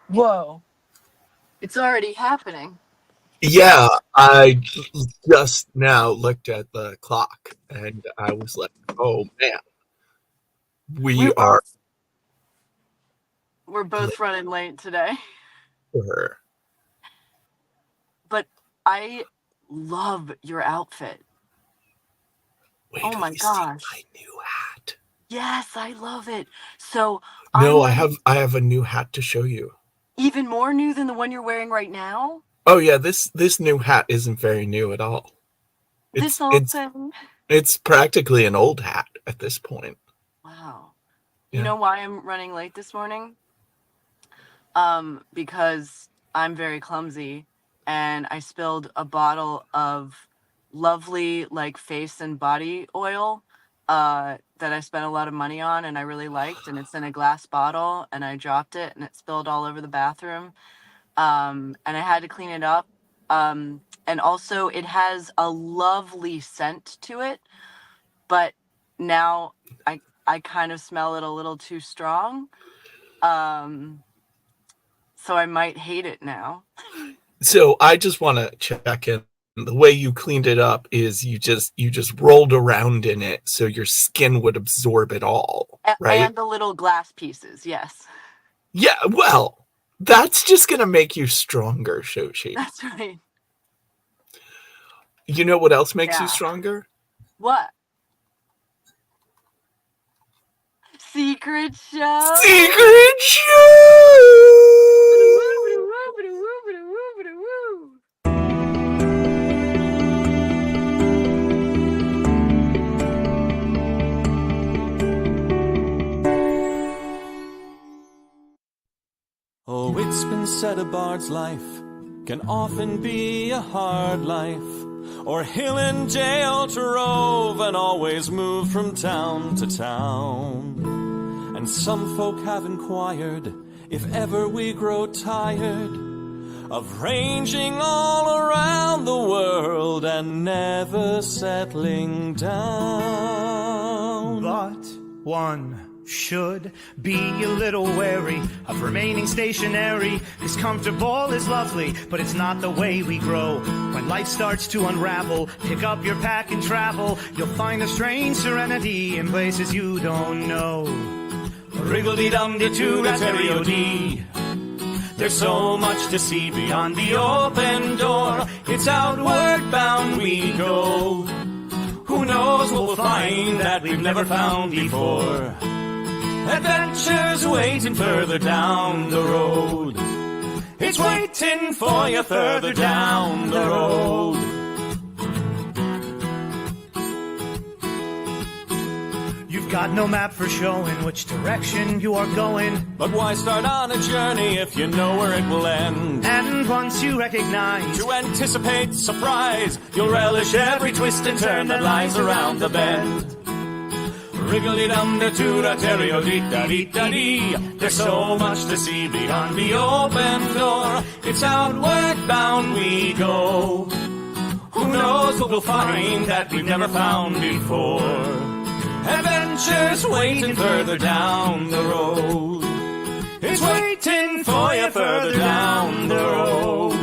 Whoa. It's already happening. Yeah, I just now looked at the clock and I was like, oh man, we We're are both we're both running late today. later. But I love your outfit. Wait Oh till my you see gosh. my new hat. Yes, I love it. So I'm No, wearing I have a new hat to show you. even more new than the one you're wearing right now. Oh yeah, this new hat isn't very new at all. This It's whole it's thing. it's practically an old hat at this point. Wow. You Yeah. know why I'm running late this morning? Because I'm very clumsy and I spilled a bottle of lovely like face and body oil that I spent a lot of money on and I really liked, and it's in a glass bottle, and I dropped it and it spilled all over the bathroom. And I had to clean it up. And also it has a lovely scent to it, but now I kind of smell it a little too strong. Um, so I might hate it now. So I just want to check in. The way you cleaned it up is you just rolled around in it so your skin would absorb it all, right? And the little glass pieces, yes. Yeah, well, that's just gonna make you stronger, Shoshi. That's right. You know what else makes you Yeah. stronger? What? Secret show? Secret show! Oh, it's been said a bard's life can often be a hard life, or hill and jail to rove and always move from town to town. And some folk have inquired if ever we grow tired of ranging all around the world and never settling down. But one should be a little wary of remaining stationary, 'cause comfortable is lovely, but it's not the way we grow. When life starts to unravel, pick up your pack and travel. You'll find a strange serenity in places you don't know. Wriggle-dee-dum-dee-doo-da-terry-o-dee. There's so much to see beyond the open door. It's outward bound we go. Who knows what we'll find that we've never found before. Adventures waiting further down the road. It's waiting for you further down the road. You've got no map for showing which direction you are going. But why start on a journey if you know where it will end? And once you recognize, To anticipate surprise, you'll relish every twist and turn that lies around the bend. Wriggle-dee-dum-dee-doo-da-terry-o-dee-da-dee-da-dee. There's so much to see beyond the open door. It's outward bound we go. Who knows what we'll find that we've never found before. Adventures waiting further down the road. It's waiting for you further down the road.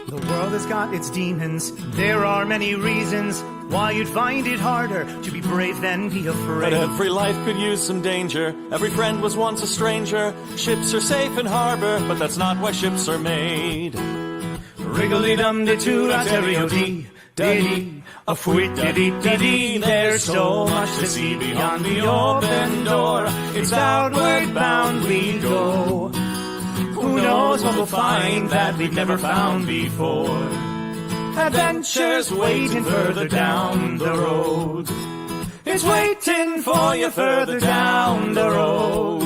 the world has got its demons. There are many reasons why you'd find it harder to be brave than be But afraid. every life could use some danger. Every friend was once a stranger. Ships are safe in harbor, but that's not why ships are made. Wriggle-dee-dum-dee-doo-da-terry-o-dee, dee, a fwit-dee-dee-dee-dee. There's so much to see beyond the open door. It's outward bound we go. Who knows what we'll find that we've never found before. Adventures waiting further down the road. It's waiting for you further down the road.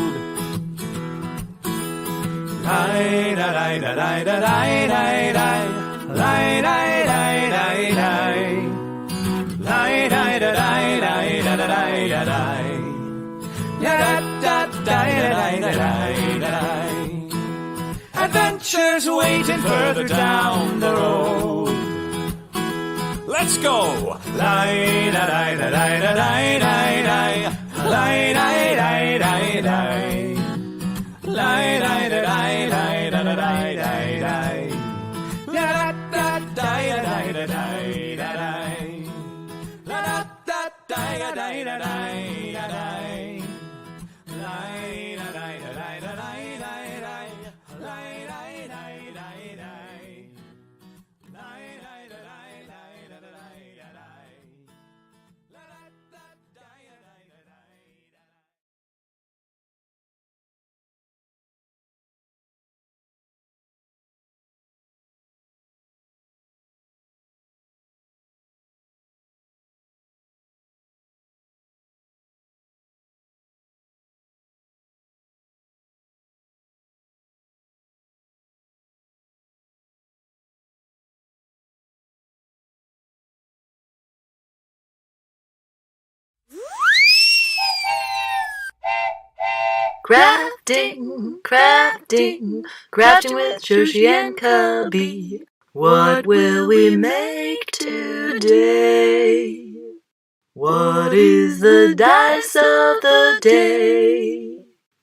adventures waiting further down the road. Let's go! Lie, da, da, da, da, da, da, da, da. Lie, da, da, da, da. Lie, da, da, da, da, da, da, da, da. Da, da, da, da, da, da, da, da. La, da, da, da, da, da, da, da. Lie, da, da, da, da, da, da, da. Lie, da, da, da, da. Crafting, crafting, crafting with Shoshi and Cubby. What will we make today? What is the dice of the day?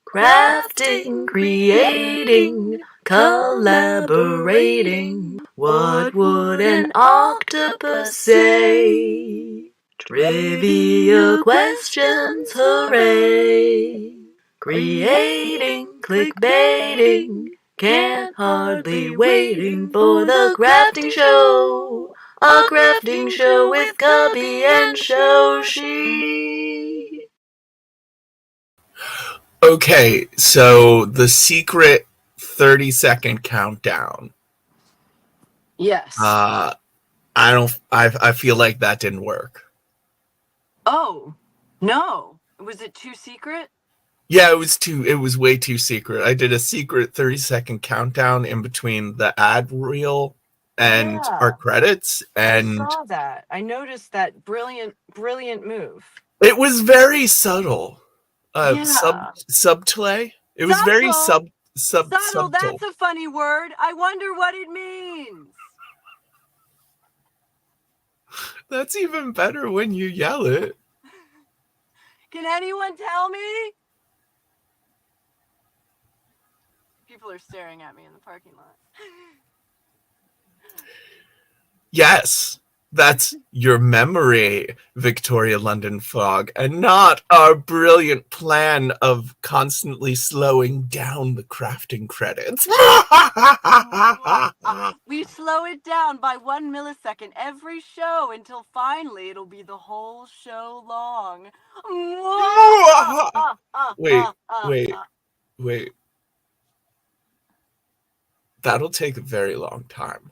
Crafting, creating, collaborating. What would an octopus say? Trivia questions, hooray! Creating, clickbaiting, can't hardly waiting for the crafting show. A crafting show with Cubby and Shoshi. Okay, so the secret 30-second countdown. Yes. I feel like that didn't work. Oh, no. Was it too secret? Yeah, it was way too secret. I did a secret 30-second countdown in between the ad reel and Yeah. our credits, and I saw that. I noticed that brilliant move. it was very subtle. Yeah. Subtle. It was very Subtle. subtle. Subtle, that's a funny word. I wonder what it means. That's even better when you yell it. Can anyone tell me? People are staring at me in the parking lot. Yes, that's your memory, Victoria London Fog, and not our brilliant plan of constantly slowing down the crafting credits. We slow it down by 1 millisecond every show until finally it'll be the whole show long. Wait. That'll take a very long time.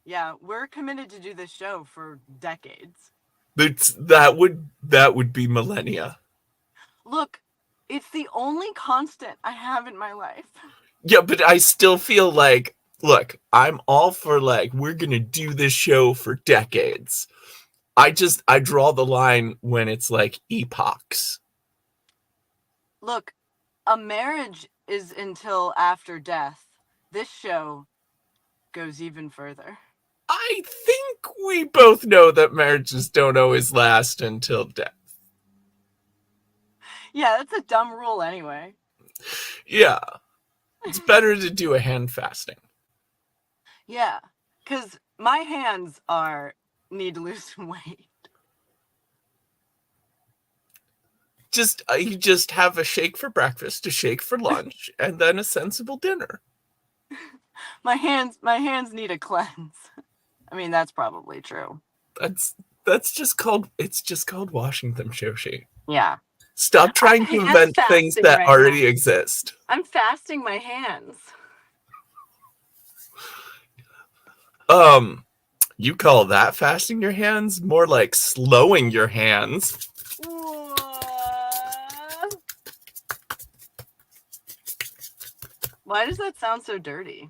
Yeah, we're committed to do this show for decades. But that would be millennia. Look, it's the only constant I have in my life. Yeah, but I still feel like, look, I'm all for like, we're gonna do this show for decades. I draw the line when it's like epochs. Look, a marriage is until after death. This show goes even further. I think we both know that marriages don't always last until death. Yeah, that's a dumb rule anyway. Yeah. It's better to do a hand fasting. Yeah, because my hands need to lose some weight. You just have a shake for breakfast, a shake for lunch, and then a sensible dinner. My hands need a cleanse. I mean, that's probably true. It's just called washing them, Shoshi. Yeah. Stop trying to invent things that already exist. I'm fasting my hands. You call that fasting your hands? More like slowing your hands. Why does that sound so dirty?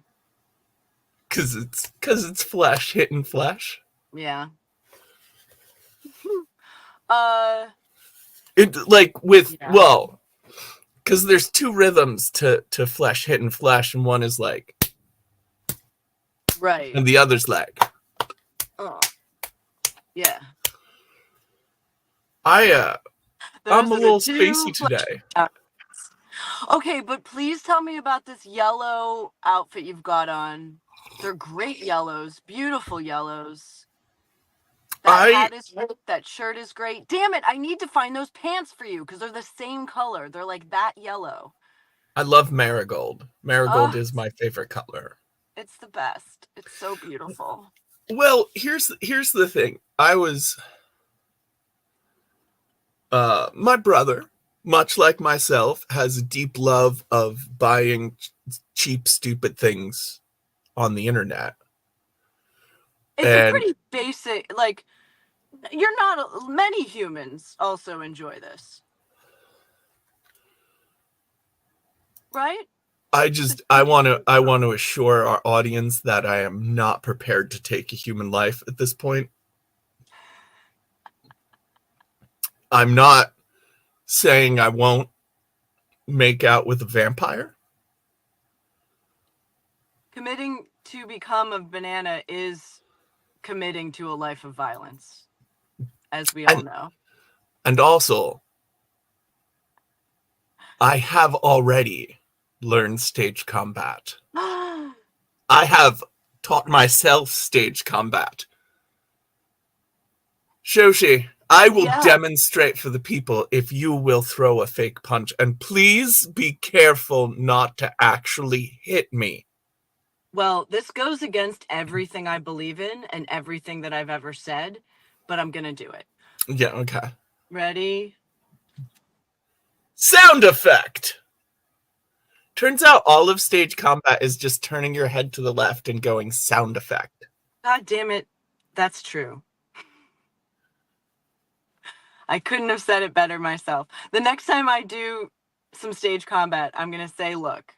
Cause it's flesh hitting flesh. Yeah. Because there's two rhythms to flesh hitting flesh, and one is like Right. and the other's leg. Oh. Yeah. I'm Those a are the little two spacey today. Okay, but please tell me about this yellow outfit you've got on. They're great yellows, beautiful yellows. That hat is great. That shirt is great. Damn it, I need to find those pants for you because they're the same color. They're like that yellow. I love marigold. Marigold Ugh. is my favorite color. It's the best. It's so beautiful. Well, here's the thing. I was my brother, much like myself, has a deep love of buying cheap, stupid things on the internet. It's And a pretty basic, like, you're not, many humans also enjoy this. Right? I want to assure our audience that I am not prepared to take a human life at this point. I'm not saying I won't make out with a vampire. Committing to become a banana is committing to a life of violence, as we all know. And also, I have already learned stage combat. I have taught myself stage combat. Shoshi, I will demonstrate for the people if you will throw a fake punch. And please be careful not to actually hit me. Well, this goes against everything I believe in and everything that I've ever said, but I'm going to do it. Yeah, okay. Ready? Sound effect! Turns out all of stage combat is just turning your head to the left and going sound effect. God damn it. That's true. I couldn't have said it better myself. The next time I do some stage combat, I'm going to say, look,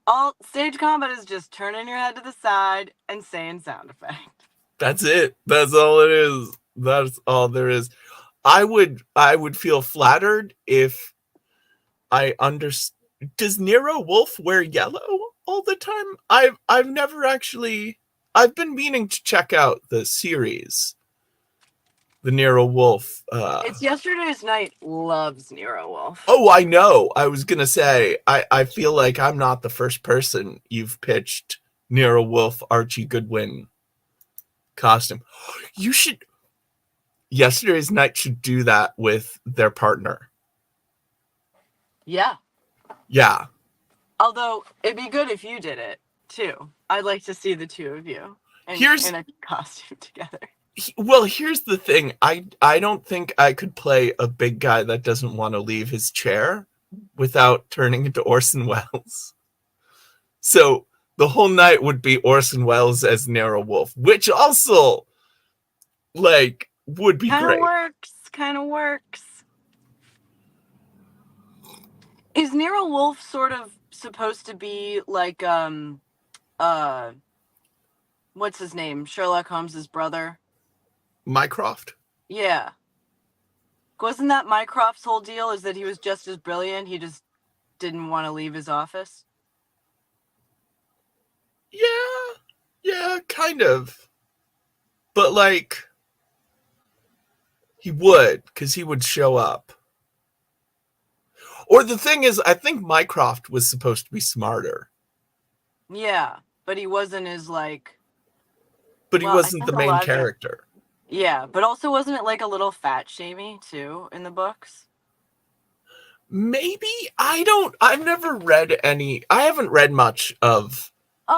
all stage combat is just turning your head to the side and saying sound effect. That's it. That's all it is. That's all there is. I would feel flattered if I understood. Does Nero Wolf wear yellow all the time? I've never actually. I've been meaning to check out the series. The Nero Wolf. It's Yesterday's Night loves Nero Wolf. Oh, I know. I was gonna say. I feel like I'm not the first person you've pitched Nero Wolf Archie Goodwin costume. You should. Yesterday's Night should do that with their partner. Yeah. Yeah. Although it'd be good if you did it too. I'd like to see the two of you in a costume together. Well, here's the thing. I don't think I could play a big guy that doesn't want to leave his chair without turning into Orson Welles. So the whole night would be Orson Welles as Nero Wolf, which also, like, would be great. Kind of works. Is Nero Wolf sort of supposed to be like, what's his name? Sherlock Holmes's brother? Mycroft? Yeah. Wasn't that Mycroft's whole deal, is that he was just as brilliant, he just didn't want to leave his office? Yeah, kind of. But, like, he would, because he would show up. Or the thing is, I think Mycroft was supposed to be smarter. Yeah, but he wasn't as, like... But he wasn't the main character. Yeah, but also wasn't it, like, a little fat-shamey, too, in the books? Maybe? I've never read any... I haven't read much of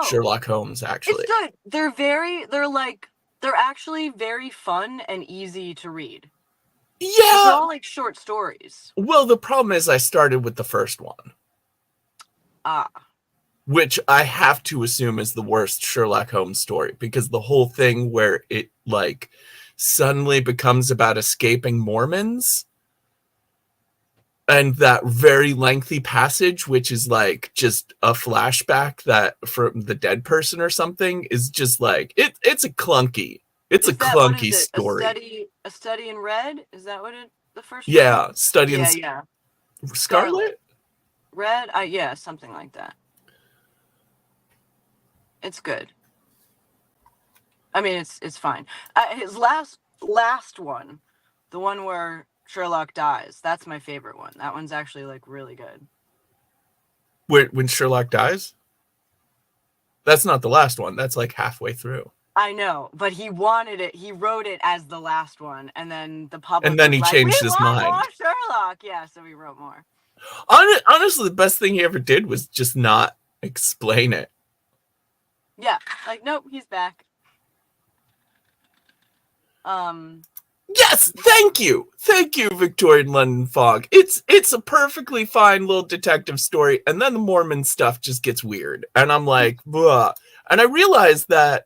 Sherlock Holmes, actually. It's good. They're actually very fun and easy to read. Yeah! They're all, like, short stories. Well, the problem is I started with the first one. Which I have to assume is the worst Sherlock Holmes story, because the whole thing where it, like, suddenly becomes about escaping Mormons, and that very lengthy passage, which is, like, just a flashback that from the dead person or something, is just, like, it's a clunky. It's a clunky story. A Study in Red? Is that what the first one? Yeah, Study in Scarlet? Red? Yeah, something like that. It's good. I mean, it's fine. His last one, the one where Sherlock dies, that's my favorite one. That one's actually like really good. When Sherlock dies? That's not the last one. That's like halfway through. I know, but he wanted it. He wrote it as the last one, and then the public. And then was he like, changed we his want mind. More Sherlock, yeah. So he wrote more. Honestly, the best thing he ever did was just not explain it. Yeah, like nope, he's back. Yes, thank you, Victorian London Fog. It's a perfectly fine little detective story, and then the Mormon stuff just gets weird, and I'm like, "Bruh." And I realized that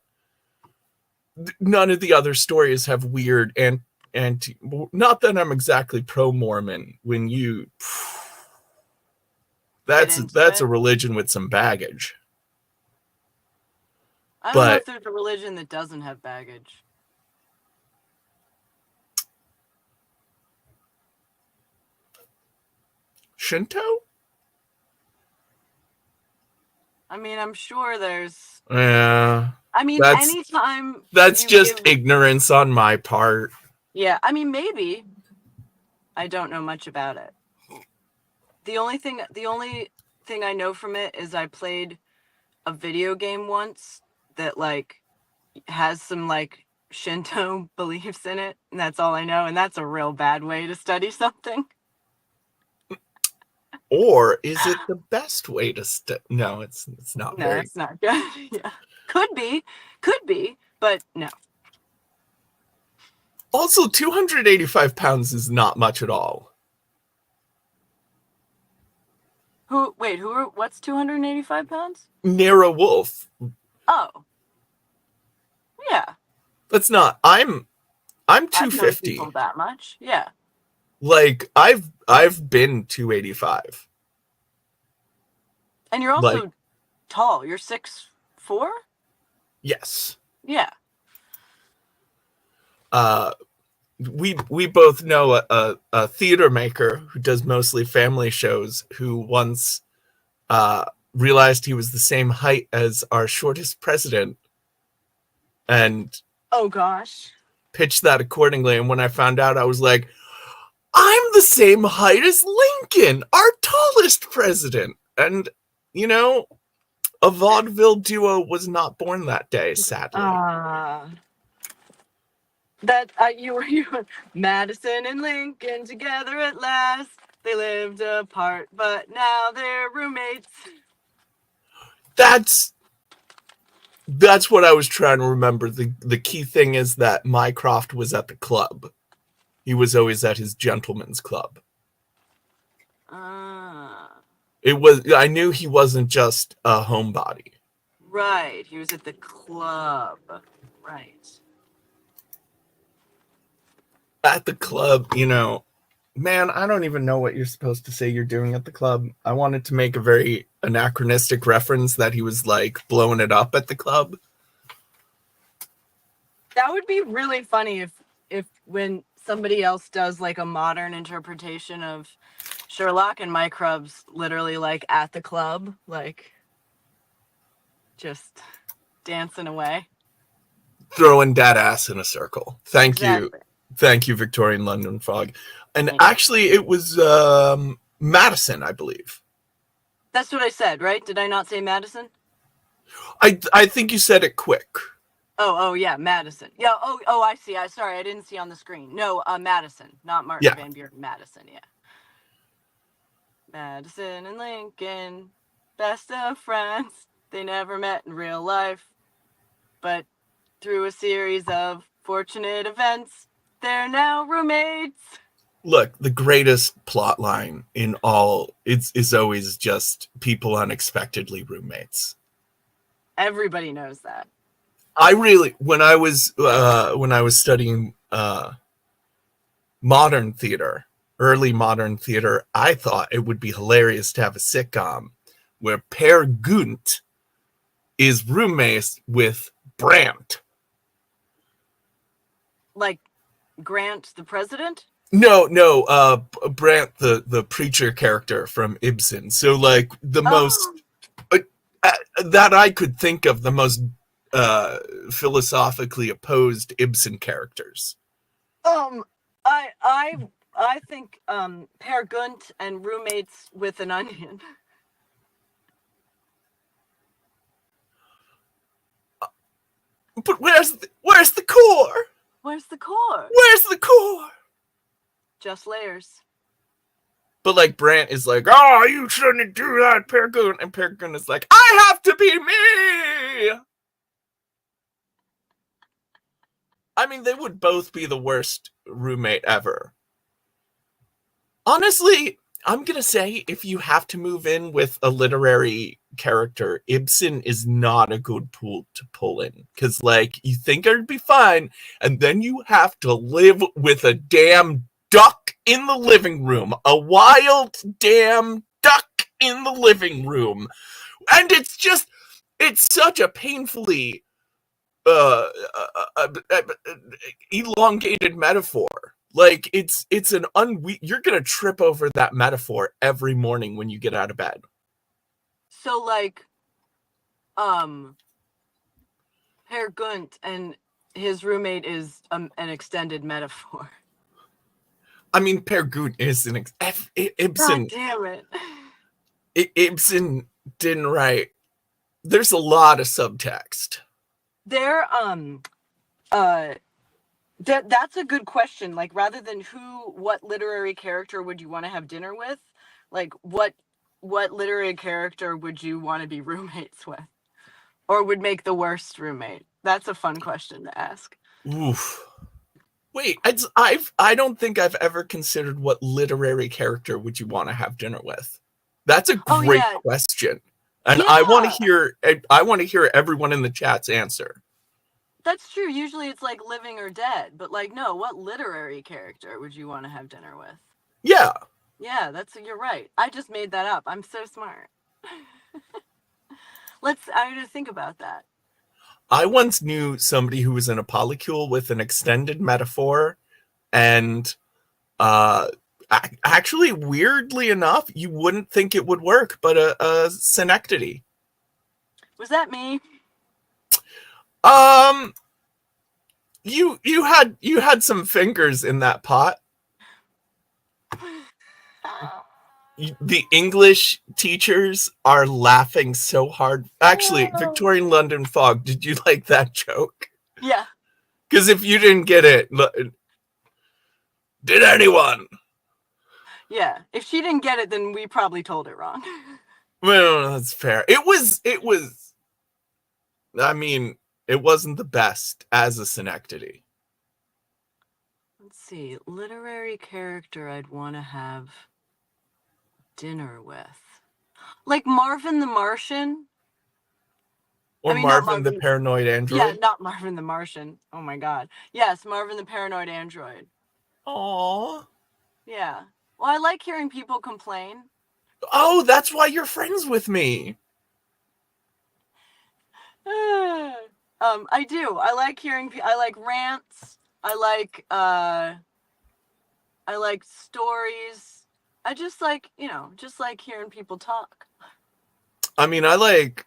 none of the other stories have weird and not that I'm exactly pro Mormon. When you, that's a religion with some baggage. I don't know But if there's a religion that doesn't have baggage. Shinto? I mean, I'm sure there's. Yeah. I mean, That's- anytime. That's you just give- ignorance on my part. Yeah, I mean, maybe. I don't know much about it. The only thing I know from it is I played a video game once that like has some like Shinto beliefs in it, and that's all I know, and that's a real bad way to study something. Or is it the best way to No, it's not No, very. it's not good. Yeah. Could be, but no. Also, 285 pounds is not much at all. What's 285 pounds? Nero Wolf. Oh. Yeah. That's not. I'm I've known 250. people that much. Yeah. Like I've been 285. And you're also Like- tall. You're 6'4"? Yes. Yeah. We both know a theater maker who does mostly family shows who once realized he was the same height as our shortest president and Oh gosh. pitched that accordingly. And when I found out, I was like, I'm the same height as Lincoln, our tallest president. And, you know, a vaudeville duo was not born that day, sadly. You were Madison and Lincoln together at last. They lived apart, but now they're roommates. That's what I was trying to remember. The key thing is that Mycroft was at the club. He was always at his gentleman's club. I knew he wasn't just a homebody. Right. He was at the club. Right. At the club, you know, man, I don't even know what you're supposed to say you're doing at the club. I wanted to make a very anachronistic reference that he was like blowing it up at the club. That would be really funny if when somebody else does like a modern interpretation of Sherlock and Mycroft's literally like at the club, like just dancing away. Throwing that ass in a circle. Thank you. Exactly. Thank you, Victorian London Fog. And Thank you. actually, it was Madison, I believe. That's what I said, right? Did I not say Madison? I think you said it quick. Oh yeah, Madison. Yeah. Oh, I see. Sorry, I didn't see on the screen. No, Madison, not Martin Yeah. Van Buren. Madison. Yeah. Madison and Lincoln, best of friends. They never met in real life, but through a series of fortunate events, they're now roommates. Look, the greatest plot line in all is always just people unexpectedly roommates. Everybody knows that. I really, when I was studying modern theater, early modern theater, I thought it would be hilarious to have a sitcom where Per Gynt is roommates with Brandt. Like Grant, the president. No, Brandt, the preacher character from Ibsen. So like the most that I could think of, the most philosophically opposed Ibsen characters. I think Peer Gynt and Roommates with an Onion. But where's the core? Where's the core? Where's the core? Just layers. But like Brant is like, oh, you shouldn't do that, Peer Gynt. And Peer Gynt is like, I have to be me. I mean, they would both be the worst roommate ever. Honestly, I'm going to say if you have to move in with a literary character, Ibsen is not a good pool to pull in. Because, like, you think it'd be fine, and then you have to live with a damn duck in the living room. A wild damn duck in the living room. And it's such a painfully elongated metaphor. Like it's an you're gonna trip over that metaphor every morning when you get out of bed. So like Peer Gynt and his roommate is an extended metaphor. I mean, Peer Gynt is an Ibsen. God damn it. Ibsen didn't write. There's a lot of subtext. There that's a good question. Like, rather than what literary character would you want to have dinner with? Like, what literary character would you want to be roommates with? Or would make the worst roommate? That's a fun question to ask. Oof. Wait, I don't think I've ever considered what literary character would you want to have dinner with. That's a great question. And Yeah. I want to hear everyone in the chat's answer. That's true. Usually it's like living or dead. But like, no, what literary character would you want to have dinner with? Yeah. Yeah, you're right. I just made that up. I'm so smart. I gotta think about that. I once knew somebody who was in a polycule with an extended metaphor, and actually, weirdly enough, you wouldn't think it would work, but a synecdoche. Was that me? You had some fingers in that pot. The English teachers are laughing so hard. Actually, Victorian London Fog, did you like that joke? Yeah. Because if you didn't get it, did anyone? Yeah. If she didn't get it, then we probably told it wrong. Well, that's fair. It was. I mean, it wasn't the best as a synecdoche. Let's see. Literary character I'd want to have dinner with. Like Marvin the Martian. Or Marvin the Paranoid Android. Yeah, not Marvin the Martian. Oh my god. Yes, Marvin the Paranoid Android. Aww. Yeah. Well, I like hearing people complain. Oh, that's why you're friends with me. I do. I like hearing. I like rants. I like stories. I just like, just like hearing people talk. I mean, I like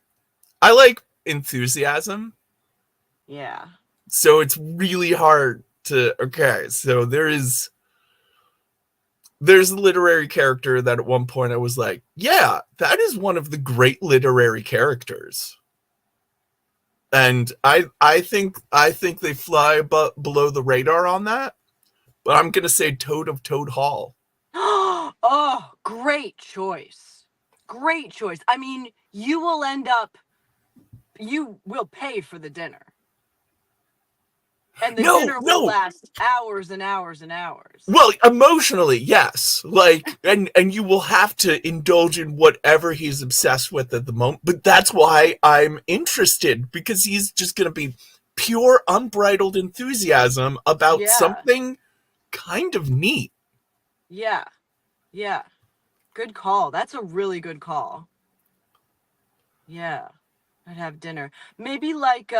enthusiasm. Yeah. So it's really hard to. Okay, so there's a literary character that at one point I was like, yeah, that is one of the great literary characters. And I think they fly below the radar on that. But I'm gonna say Toad of Toad Hall. Oh, great choice. Great choice. I mean, you will pay for the dinner. And the dinner will last hours and hours and hours. Well, emotionally, yes. Like, and you will have to indulge in whatever he's obsessed with at the moment. But that's why I'm interested, because he's just going to be pure, unbridled enthusiasm about something kind of neat. Yeah. Yeah. Good call. That's a really good call. Yeah. I'd have dinner. Maybe like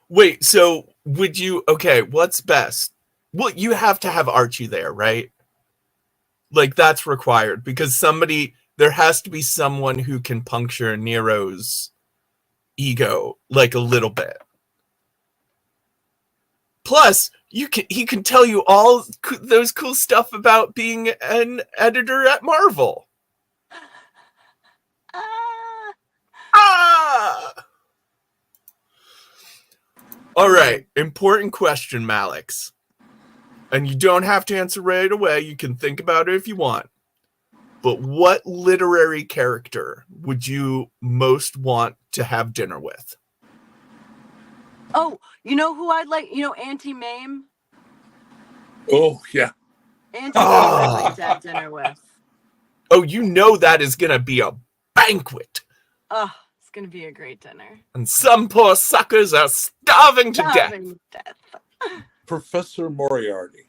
Wait, so would you, okay, what's best? Well, you have to have Archie there, right? Like, that's required because there has to be someone who can puncture Nero's ego like a little bit. Plus, he can tell you all those cool stuff about being an editor at Marvel. Ah! All right, important question, Malix. And you don't have to answer right away. You can think about it if you want. But what literary character would you most want to have dinner with? Oh, you know who I'd like? You know Auntie Mame? Oh, yeah. Auntie Mame I'd like to have dinner with. Oh, you know that is going to be a banquet. Oh, it's going to be a great dinner. And some poor suckers are starving to death. Starving to death. Professor Moriarty.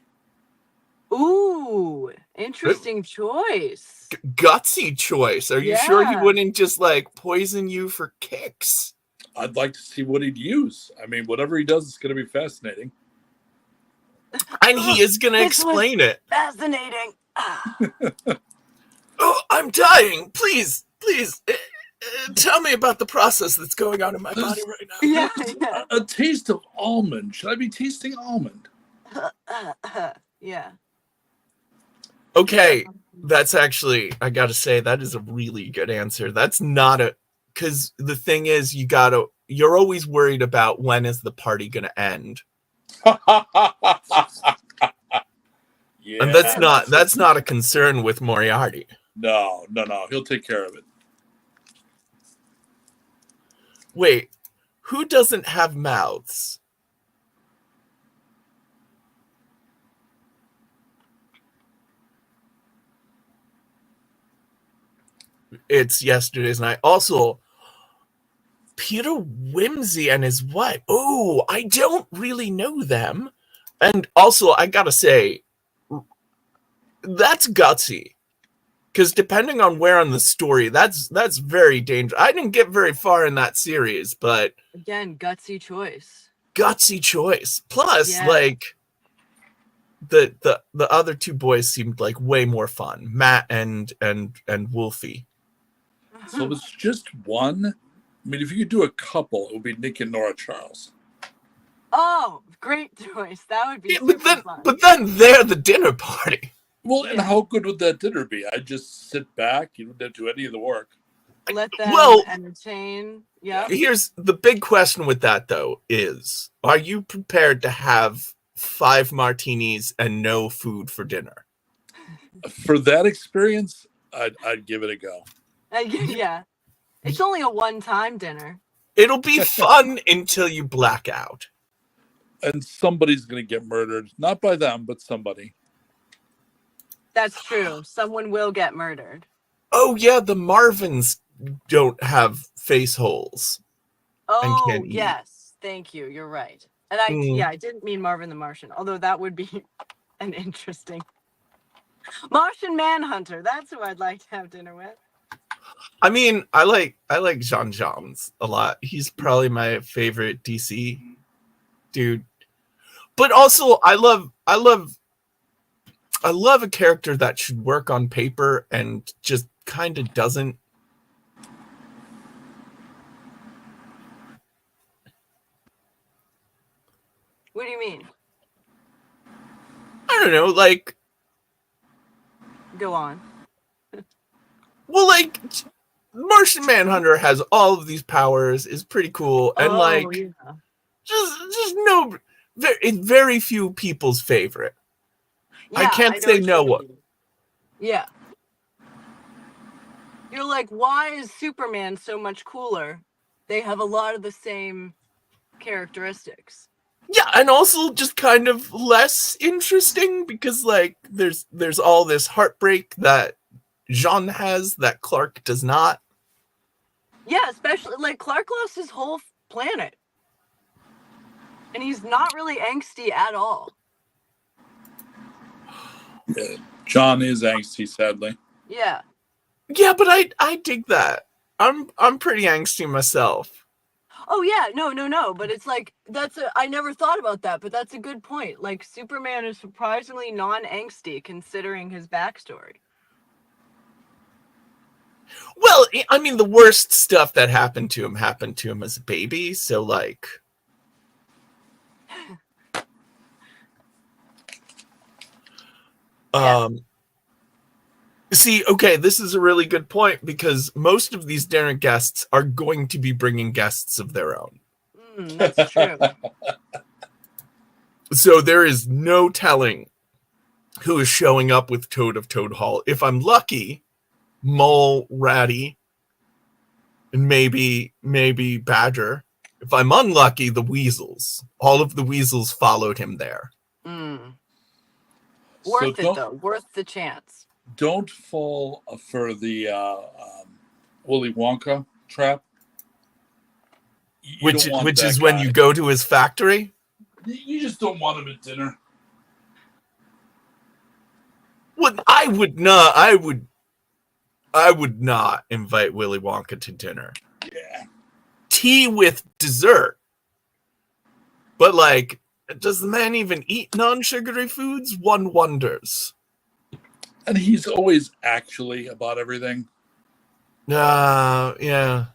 Ooh, interesting choice. Gutsy choice. Are you sure he Yeah. wouldn't just like poison you for kicks? I'd like to see what he'd use. I mean, whatever he does is going to be fascinating. And he is going to This was- explain it. Fascinating. Ah. Oh, I'm dying. Please, tell me about the process that's going on in my body right now. Yeah, yeah. A taste of almond. Should I be tasting almond? Yeah. Okay, that's actually, I gotta say, that is a really good answer. That's not because the thing is, you're always worried about when is the party gonna end. Yeah. And that's not a concern with Moriarty. No. He'll take care of it. Wait, who doesn't have mouths? It's Yesterday's Night. Also, Peter Whimsy and his wife. Oh, I don't really know them. And also, I gotta say, that's gutsy. Because depending on where on the story, that's very dangerous. I didn't get very far in that series, but Again, gutsy choice. gutsy choice. Plus, Yeah. like the other two boys seemed like way more fun. Matt and Wolfie. So if it's just one, I mean, if you could do a couple, it would be Nick and Nora Charles. Oh, great choice. That would be Yeah, super fun. but then they're the dinner party. Well, and Yeah. how good would that dinner be? I'd just sit back. You don't have to do any of the work. Let them Well- entertain. Yeah. Here's the big question with that, though, is are you prepared to have 5 martinis and no food for dinner? For that experience, I'd give it a go. Yeah. It's only a one-time dinner. It'll be fun until you black out. And somebody's going to get murdered. Not by them, but somebody. That's true. Someone will get murdered. Oh, yeah, the Marvins don't have face holes. Oh, can't eat. yes. Thank you. You're right. And I didn't mean Marvin the Martian, although that would be an interesting. Martian Manhunter. That's who I'd like to have dinner with. I mean, I like Jean Johns a lot. He's probably my favorite DC dude. But also, I love a character that should work on paper and just kind of doesn't. What do you mean? I don't know, like, Go on. well, like, Martian Manhunter has all of these powers, is pretty cool, and yeah. just no, very few people's favorite. I can't know say what no you one. mean. Yeah. You're like, why is Superman so much cooler? They have a lot of the same characteristics. Yeah, and also just kind of less interesting because like there's all this heartbreak that Jean has that Clark does not. Yeah, especially like Clark lost his whole planet. And he's not really angsty at all. Yeah. John is angsty, sadly. Yeah. Yeah, but I dig that. I'm pretty angsty myself. Oh yeah, no. But it's like I never thought about that, but that's a good point. Like Superman is surprisingly non-angsty considering his backstory. Well, I mean, the worst stuff that happened to him as a baby. So, like, Yeah. see, okay, this is a really good point because most of these dinner guests are going to be bringing guests of their own. That's true. So there is no telling who is showing up with Toad of Toad Hall. If I'm lucky, Mole, Ratty, and maybe Badger. If I'm unlucky, the Weasels. All of the Weasels followed him there. Worth it though. Worth the chance. Don't fall for the Willy Wonka trap. Which is when you go to his factory. You just don't want him at dinner. Well, I would not. I would not invite Willy Wonka to dinner. Yeah. Tea with dessert. But like, does the man even eat non-sugary foods? One wonders. And he's always actually about everything. Yeah.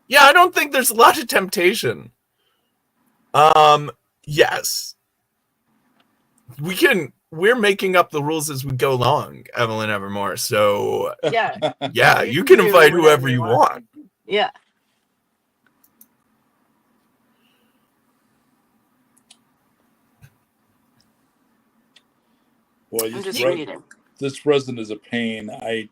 Yeah, I don't think there's a lot of temptation. Yes. We're making up the rules as we go along, Evelyn Evermore. So Yeah. you can invite whoever you want. Yeah. Boy, I'm just reading. This resin is a pain. I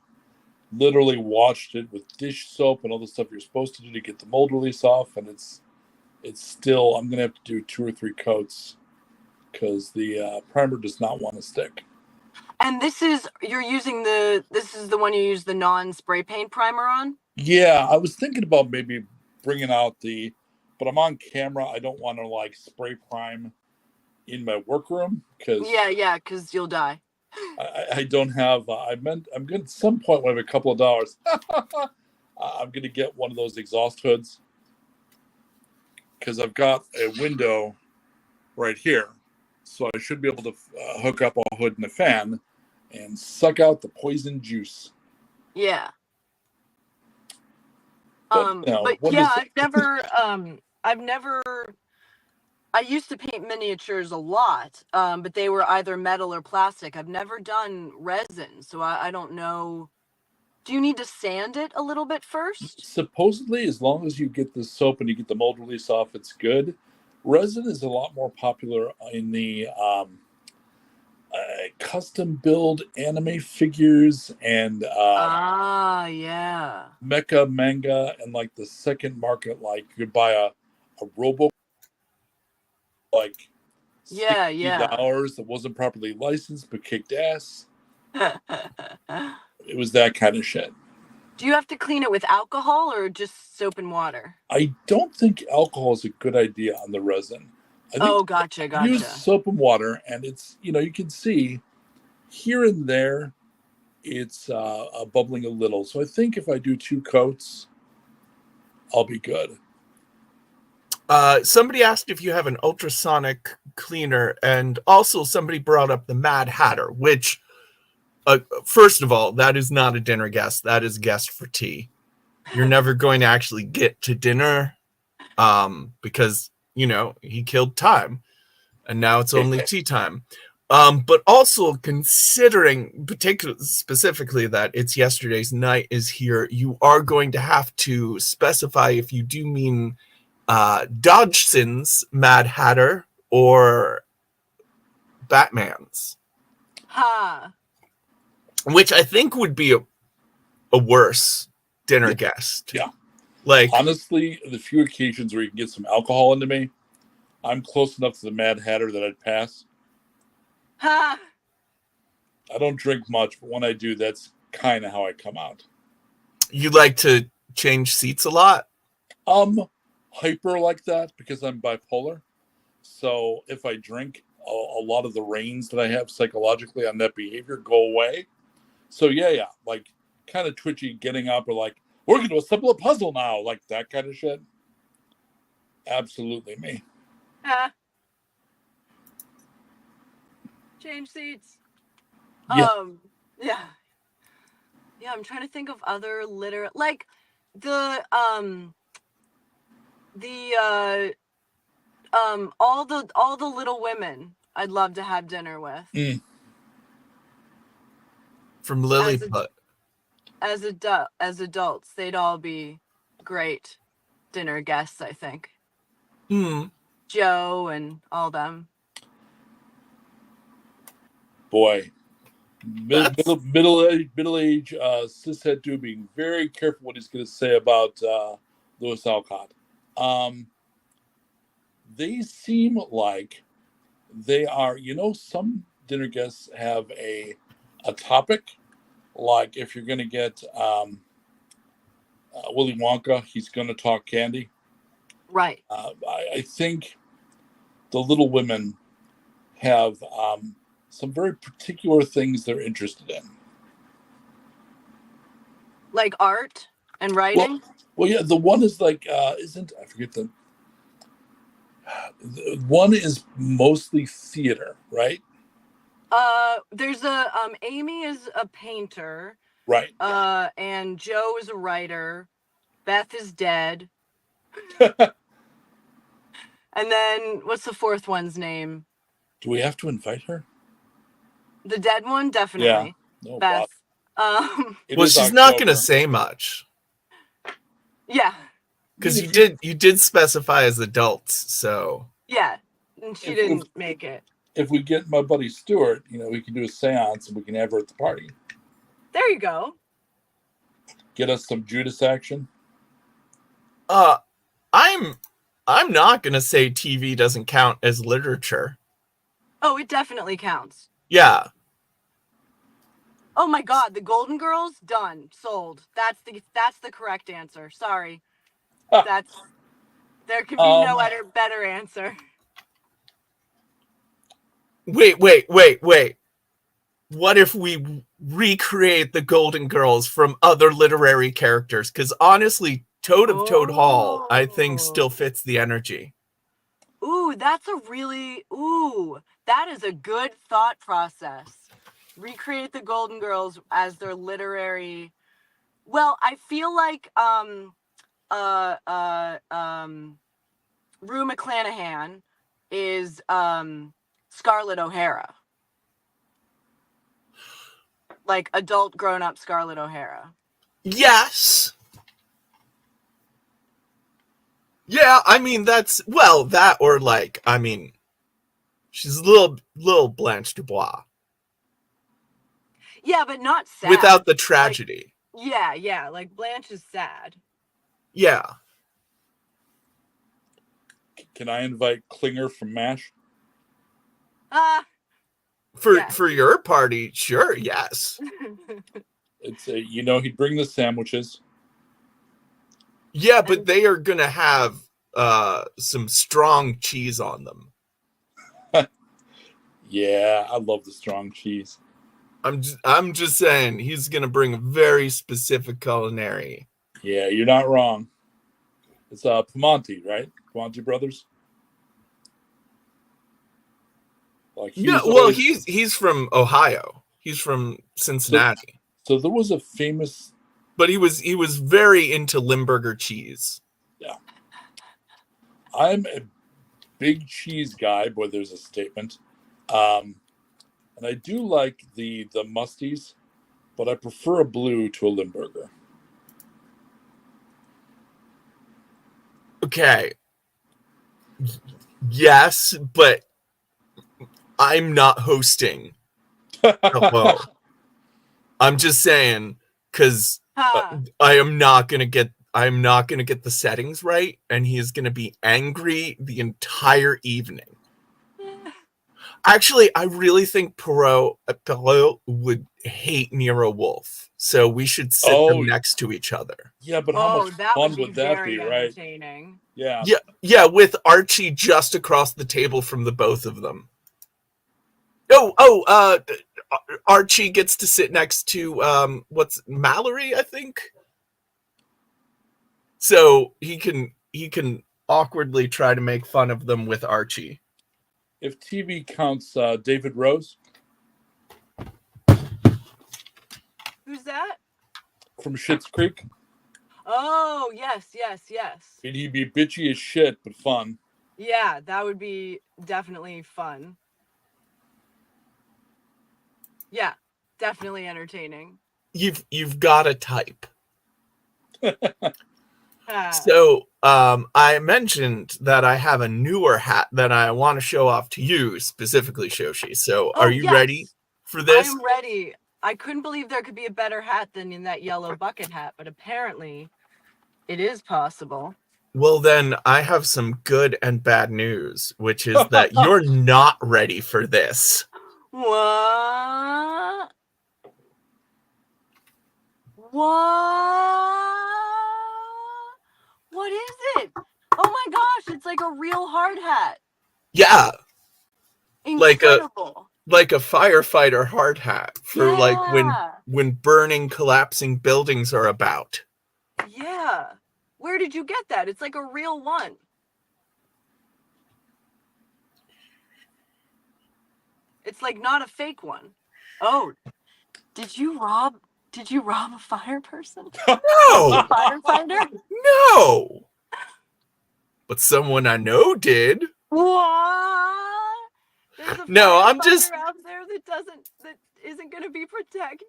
literally washed it with dish soap and all the stuff you're supposed to do to get the mold release off, and it's still, I'm gonna have to do 2 or 3 coats because the primer does not want to stick. And this is the one you use the non-spray paint primer on? Yeah, I was thinking about maybe bringing out but I'm on camera. I don't want to like spray prime in my workroom because because you'll die. I don't have. I'm going to at some point when I have a couple of dollars. I'm going to get one of those exhaust hoods because I've got a window right here, so I should be able to hook up a hood and a fan and suck out the poison juice. Yeah. I used to paint miniatures a lot, but they were either metal or plastic. I've never done resin, so I don't know. Do you need to sand it a little bit first? Supposedly, as long as you get the soap and you get the mold release off, it's good. Resin is a lot more popular in the custom build anime figures and mecha manga, and like the second market, like you could buy a robo like $60 that wasn't properly licensed but kicked ass. It was that kind of shit. Do you have to clean it with alcohol or just soap and water? I don't think alcohol is a good idea on the resin. I think Gotcha. Use soap and water, and it's, you can see here and there it's bubbling a little. So I think if I do 2 coats, I'll be good. Somebody asked if you have an ultrasonic cleaner, and also somebody brought up the Mad Hatter, which, first of all, that is not a dinner guest. That is a guest for tea. You're never going to actually get to dinner because, he killed time, and now it's only tea time. But also considering specifically that it's yesterday's night is here, you are going to have to specify if you do mean Dodgson's Mad Hatter or Batman's. Which I think would be a worse dinner guest. Yeah. Like, honestly, the few occasions where you can get some alcohol into me, I'm close enough to the Mad Hatter that I'd pass. I don't drink much, but when I do, that's kind of how I come out. You like to change seats a lot? Hyper like that because I'm bipolar. So if I drink, a lot of the reins that I have psychologically on that behavior go away. So yeah, like kind of twitchy, getting up or like, we're going to assemble a puzzle now, like that kind of shit. Absolutely me. Ah, change seats. Yeah. Yeah. Yeah, I'm trying to think of other like the all the Little Women I'd love to have dinner with. Mm. From Lilliput. As adults, they'd all be great dinner guests, I think. Hmm. Joe and all them. Boy, That's- middle age cishet dude being very careful what he's going to say about Louis Alcott. They seem like they are. Some dinner guests have a topic. Like if you're going to get Willy Wonka, he's going to talk candy. Right. I think the Little Women have some very particular things they're interested in. Like art and writing. Well, yeah, the one is like isn't I forget the one is mostly theater, right? There's a Amy is a painter. Right. And Joe is a writer. Beth is dead. And then what's the fourth one's name? Do we have to invite her? The dead one, definitely. No, Beth. It Well, is she's not going to October. say much Yeah. because you did specify as adults, so Yeah. And she didn't make it. If we get my buddy Stuart, we can do a seance and we can have her at the party. There you go. Get us some Judas action. I'm not going to say TV doesn't count as literature. Oh, it definitely counts. Yeah. Oh my God, the Golden Girls, done, sold. That's the correct answer. Sorry, there can be no better answer. Wait. What if we recreate the Golden Girls from other literary characters? Because honestly, Toad of Toad Hall, I think, still fits the energy. Ooh, that is a good thought process. Recreate the Golden Girls as their literary. Well, I feel like Rue McClanahan is Scarlett O'Hara. Like adult grown up Scarlett O'Hara. Yes. Yeah, I mean that or like, I mean, she's a little Blanche Dubois. Yeah, but not sad. Without the tragedy. Like, yeah, like Blanche is sad. Yeah. Can I invite Klinger from MASH? For your party, sure, yes. It's he'd bring the sandwiches. Yeah, but they are gonna have some strong cheese on them. Yeah, I love the strong cheese. I'm just saying he's gonna bring a very specific culinary. Yeah, you're not wrong. It's Piemonte, right? Piemonte Brothers. Like he's from Ohio. He's from Cincinnati. So there was a famous, but he was very into Limburger cheese. Yeah. I'm a big cheese guy, boy, there's a statement. And I do like the musties, but I prefer a blue to a Limburger. Okay. Yes, but I'm not hosting. Hello. I'm just saying, because I am not gonna get the settings right, and he is gonna be angry the entire evening. Actually, I really think Perot would hate Nero Wolfe, so we should sit them next to each other. Yeah, but how much fun would that be, right? Yeah, with Archie just across the table from the both of them. Archie gets to sit next to what's Mallory, I think. So he can awkwardly try to make fun of them with Archie. If TV counts, David Rose Who's that? from Schitt's Creek. Oh, yes. And he'd be bitchy as shit, but fun. Yeah, that would be definitely fun. Yeah, definitely entertaining. You've got a type. Ah, So, I mentioned that I have a newer hat that I want to show off to you, specifically, Shoshi. So, Oh, are you yes. ready for this? I'm ready. I couldn't believe there could be a better hat than in that yellow bucket hat, but apparently it is possible. Well, then I have some good and bad news, which is that you're not ready for this. What? What is it? Oh my gosh, it's like a real hard hat. Yeah, Like a- Incredible. like a firefighter hard hat for like Yeah. when burning, collapsing buildings are about. Yeah. Where did you get that? It's like a real one. It's like not a fake one. Oh, did you rob a fire person? No, Firefighter? no. But someone I know did. What? There's a No, I'm firefighter just- out there that isn't going to be protected.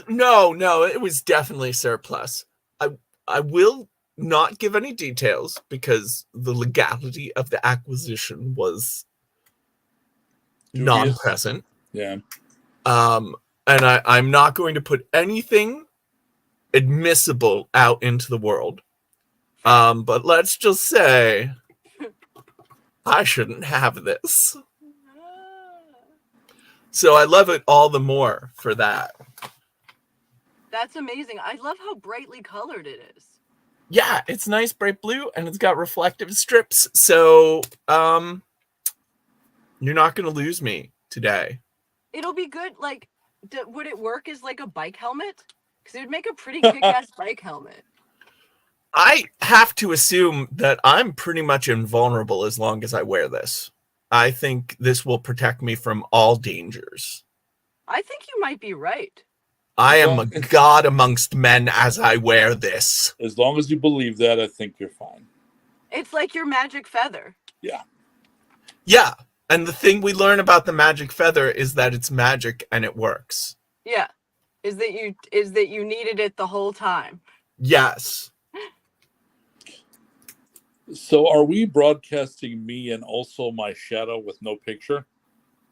No, it was definitely surplus. I will not give any details because the legality of the acquisition was Dubious. non-present. Yeah. And I'm not going to put anything admissible out into the world. But let's just say I shouldn't have this. So I love it all the more for that. That's amazing. I love how brightly colored it is. Yeah, it's nice bright blue and it's got reflective strips. So you're not going to lose me today. It'll be good. Like, would it work as like a bike helmet? Because it would make a pretty kick-ass bike helmet. I have to assume that I'm pretty much invulnerable as long as I wear this. I think this will protect me from all dangers. I think you might be right. I am a god amongst men as I wear this. As long as you believe that, I think you're fine. It's like your magic feather. Yeah, and the thing we learn about the magic feather is that it's magic and it works. Yeah. Is that you needed it the whole time. Yes. So are we broadcasting me and also my shadow with no picture?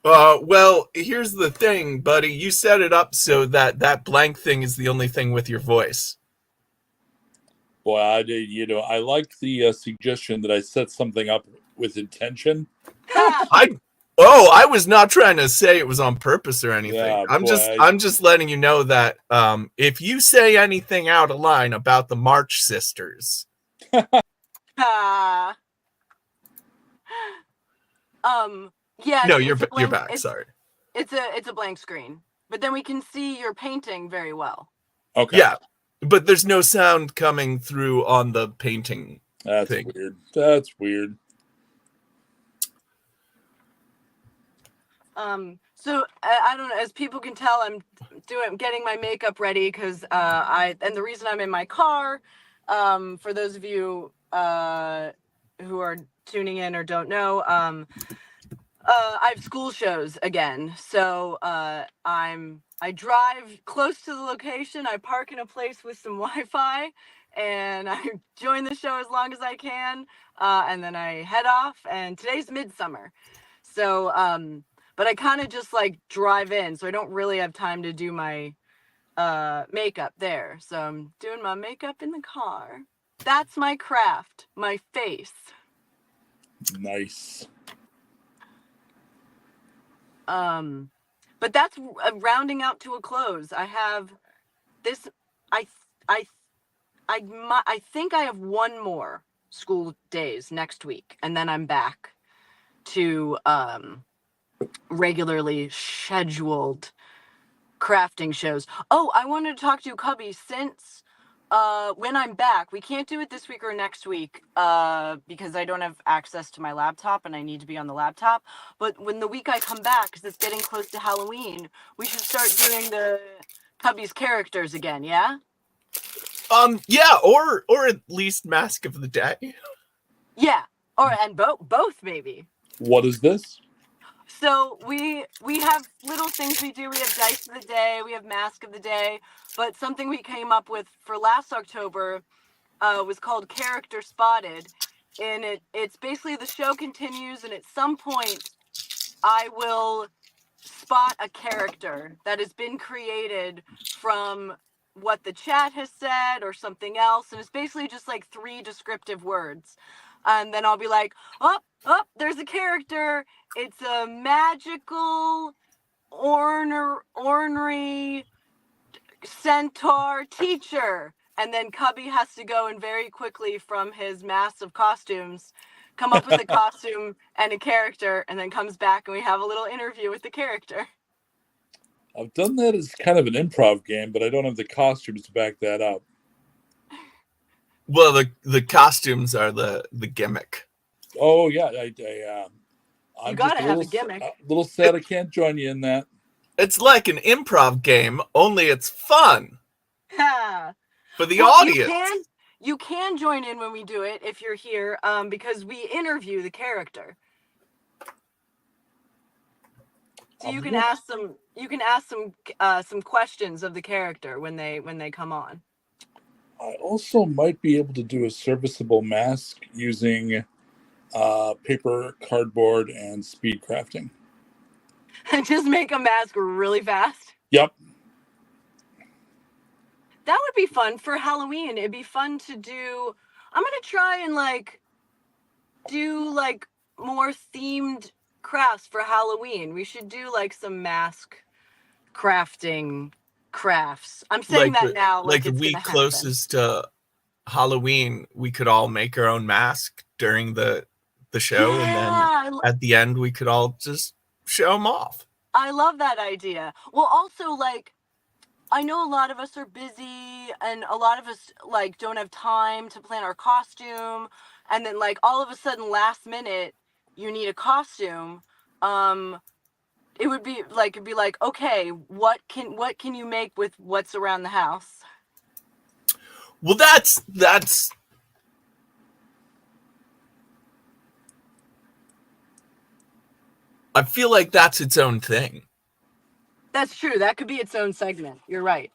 Well, here's the thing, buddy. You set it up so that that blank thing is the only thing with your voice. Boy, I like the suggestion that I set something up with intention. I was not trying to say it was on purpose or anything. Yeah, I'm boy, just letting you know that if you say anything out of line about the March Sisters, Ah. Yeah. no, it's you're a blank- back. it's- Sorry. It's a blank screen, but then we can see your painting very well. Okay. Yeah, but there's no sound coming through on the painting. That's thing. weird. That's weird. So I don't know. As people can tell, I'm getting my makeup ready because the reason I'm in my car, for those of you who are tuning in or don't know, I have school shows again. So I drive close to the location. I park in a place with some Wi-Fi, and I join the show as long as I can, and then I head off. And today's midsummer, so but I kind of just like drive in, so I don't really have time to do my makeup there. So I'm doing my makeup in the car. That's my craft, my face. Nice. But that's rounding out to a close. I have this. I think I have one more school days next week, and then I'm back to regularly scheduled crafting shows. Oh, I wanted to talk to you, Cubby, since when I'm back. We can't do it this week or next week because I don't have access to my laptop and I need to be on the laptop. But when the week I come back, because it's getting close to Halloween, we should start doing the Cubby's characters again, yeah? Yeah, or at least Mask of the Day. Yeah, and both maybe. What is this? So we have little things we do. We have Dice of the Day, we have Mask of the Day, but something we came up with for last October was called Character Spotted, and it's basically the show continues, and at some point I will spot a character that has been created from what the chat has said or something else, and it's basically just like 3 descriptive words, and then I'll be like, oh, there's a character. It's a magical ornery centaur teacher, and then Cubby has to go and very quickly from his mass of costumes come up with a costume and a character, and then comes back and we have a little interview with the character. I've done that as kind of an improv game, but I don't have the costumes to back that up. Well, the costumes are the gimmick. Oh yeah, I'm gotta just have a gimmick. Little sad I can't join you in that. It's like an improv game, only it's fun Ha! for the Well, audience. You can join in when we do it if you're here, because we interview the character. So you can ask some some questions of the character when they come on. I also might be able to do a serviceable mask using paper, cardboard, and speed crafting. Just make a mask really fast. Yep. That would be fun for Halloween. It'd be fun to do. I'm gonna try and do more themed crafts for Halloween. We should do some mask crafting crafts. I'm saying that now. Like the it's week gonna happen. closest to Halloween, we could all make our own mask during the show, and then at the end we could all just show them off. I love that idea. Well, also I know a lot of us are busy and a lot of us don't have time to plan our costume, and then all of a sudden last minute you need a costume. It would be okay, what can you make with what's around the house? Well, that's I feel like that's its own thing. That's true. That could be its own segment. You're right.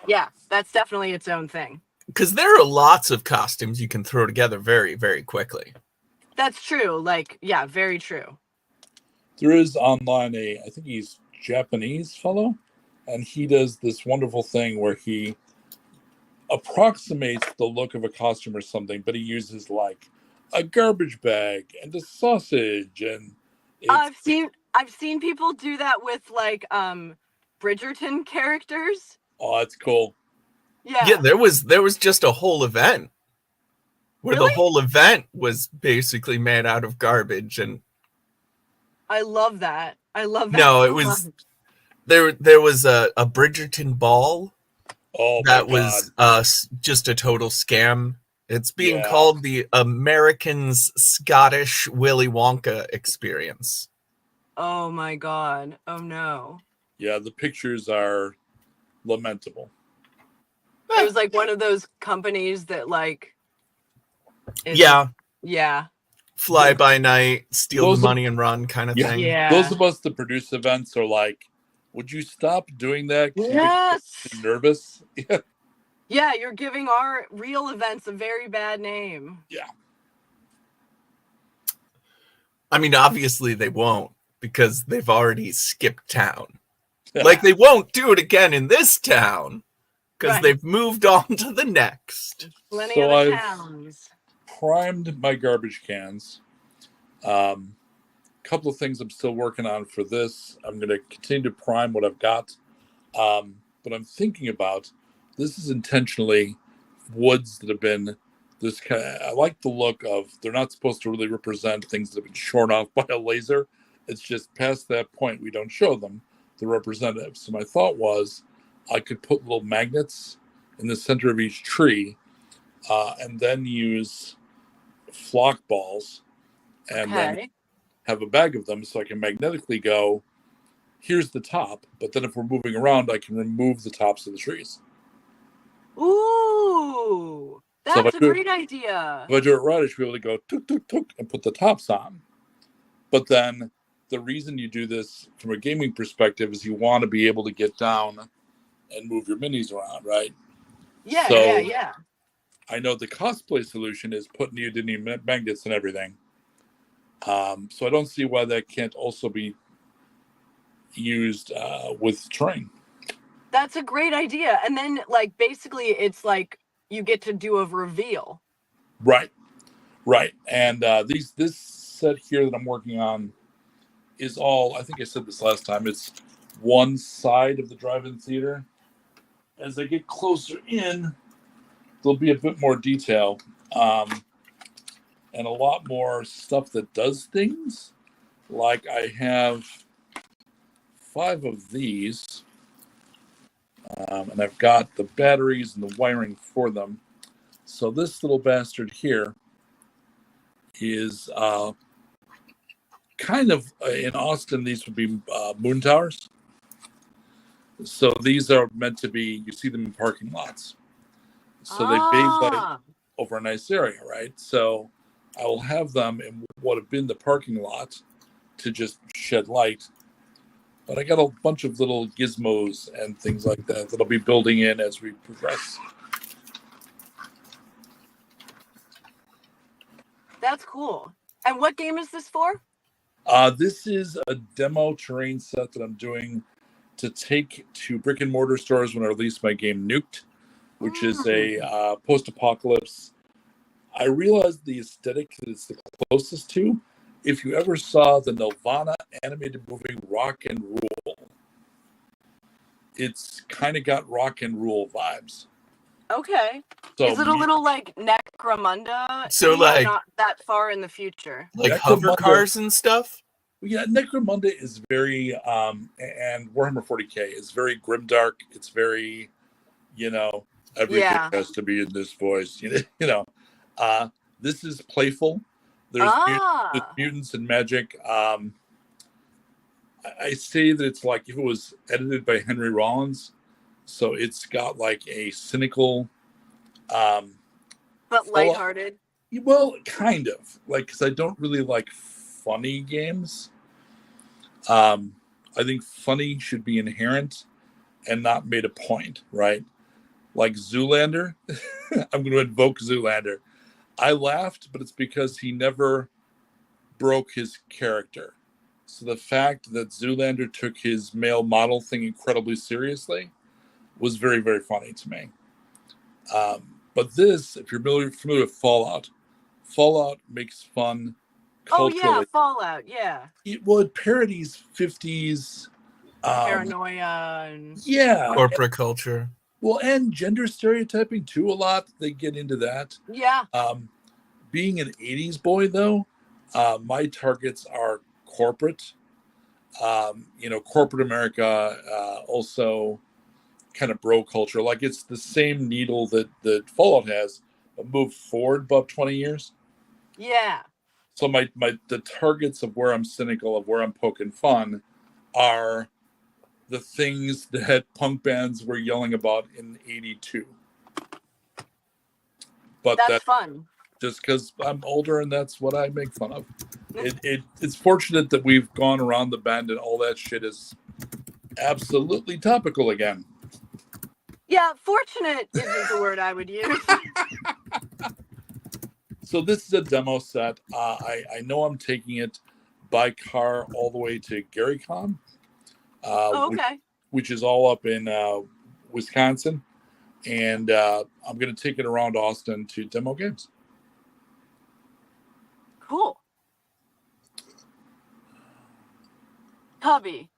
Yeah, that's definitely its own thing. Because there are lots of costumes you can throw together very, very quickly. That's true. Yeah, very true. There is online I think he's Japanese fellow, and he does this wonderful thing where he approximates the look of a costume or something, but he uses a garbage bag and a sausage, and I've seen people do that with Bridgerton characters. Oh, that's cool. Yeah, there was just a whole event where Really? the whole event was basically made out of garbage, and I love that. no, so it was much. there was a Bridgerton ball Oh, that my was God. just a total scam. It's being Yeah. called the Americans Scottish Willy Wonka experience. Oh my God. Oh no. Yeah, the pictures are lamentable. It was one of those companies that is- Yeah, fly by night, steal Those the are- money and run kind of Yeah. thing. Yeah. Those of us that produce events are would you stop doing that? 'Cause you get Yes. nervous. Yeah. Yeah, you're giving our real events a very bad name. I mean, obviously they won't, because they've already skipped town. They won't do it again in this town because Right. they've moved on to the next. Plenty So of the I've- towns. Primed my garbage cans. Couple of things I'm still working on for this. I'm going to continue to prime what I've got. But I'm thinking about, this is intentionally woods that have been this kind of, I like the look of, they're not supposed to really represent things that have been shorn off by a laser. It's just past that point, we don't show them, the representatives. So my thought was I could put little magnets in the center of each tree, and then use flock balls, and then Okay. have a bag of them so I can magnetically go, here's the top, but then if we're moving around, I can remove the tops of the trees. Ooh, So if that's I a do it- great idea. If I do it right, I should be able to go tuk, tuk, tuk, and put the tops on. But then the reason you do this from a gaming perspective is you want to be able to get down and move your minis around, right? Yeah, So- yeah, yeah. I know the cosplay solution is putting neodymium magnets and everything. So I don't see why that can't also be used with terrain. That's a great idea. And then, like, basically, it's like you get to do a reveal. Right. And this set here that I'm working on is all, I think I said this last time, it's one side of the drive-in theater. As I get closer in, there'll be a bit more detail and a lot more stuff that does things. Like I have 5 of these, and I've got the batteries and the wiring for them. So this little bastard here is kind of, in Austin, these would be moon towers. So these are meant to be, you see them in parking lots. So they bays over a nice area, right? So I will have them in what have been the parking lot to just shed light. But I got a bunch of little gizmos and things like that that'll be building in as we progress. That's cool. And what game is this for? This is a demo terrain set that I'm doing to take to brick and mortar stores when I release my game Nuked, which is a post-apocalypse. I realized the aesthetic that it's the closest to. If you ever saw the Nirvana animated movie Rock and Rule, it's kind of got rock and roll vibes. Okay. So Is it a little like Necromunda? So, Or like- not that far in the future. Like Necromunda- hover cars and stuff. Yeah, Necromunda is very, and Warhammer 40k is very grimdark. It's very, everything Yeah. has to be in this voice. This is playful. There's mutants and magic. I say that it's like if it was edited by Henry Rollins, so it's got like a cynical, But lighthearted. well, kind of like, because I don't really like funny games. I think funny should be inherent and not made a point, right? Like Zoolander. I'm going to invoke Zoolander. I laughed, but it's because he never broke his character. So the fact that Zoolander took his male model thing incredibly seriously was very, very funny to me. But this, if you're familiar with Fallout makes fun culturally. Oh yeah, Fallout. Yeah. It parodies 50s Paranoia. And... yeah. Corporate culture. Well, and gender stereotyping too a lot. They get into that. Yeah. Being an 80s boy, though, my targets are corporate. Corporate America, also kind of bro culture. Like it's the same needle that Fallout has, but moved forward about 20 years. Yeah. So the targets of where I'm cynical, of where I'm poking fun, are the things that punk bands were yelling about in '82. But That's fun. just because I'm older and that's what I make fun of. It's fortunate that we've gone around the bend and all that shit is absolutely topical again. Yeah, fortunate isn't the word I would use. So this is a demo set. I know I'm taking it by car all the way to GaryCon, Okay. which is all up in Wisconsin. And I'm going to take it around Austin to demo games. Cool. Cubby.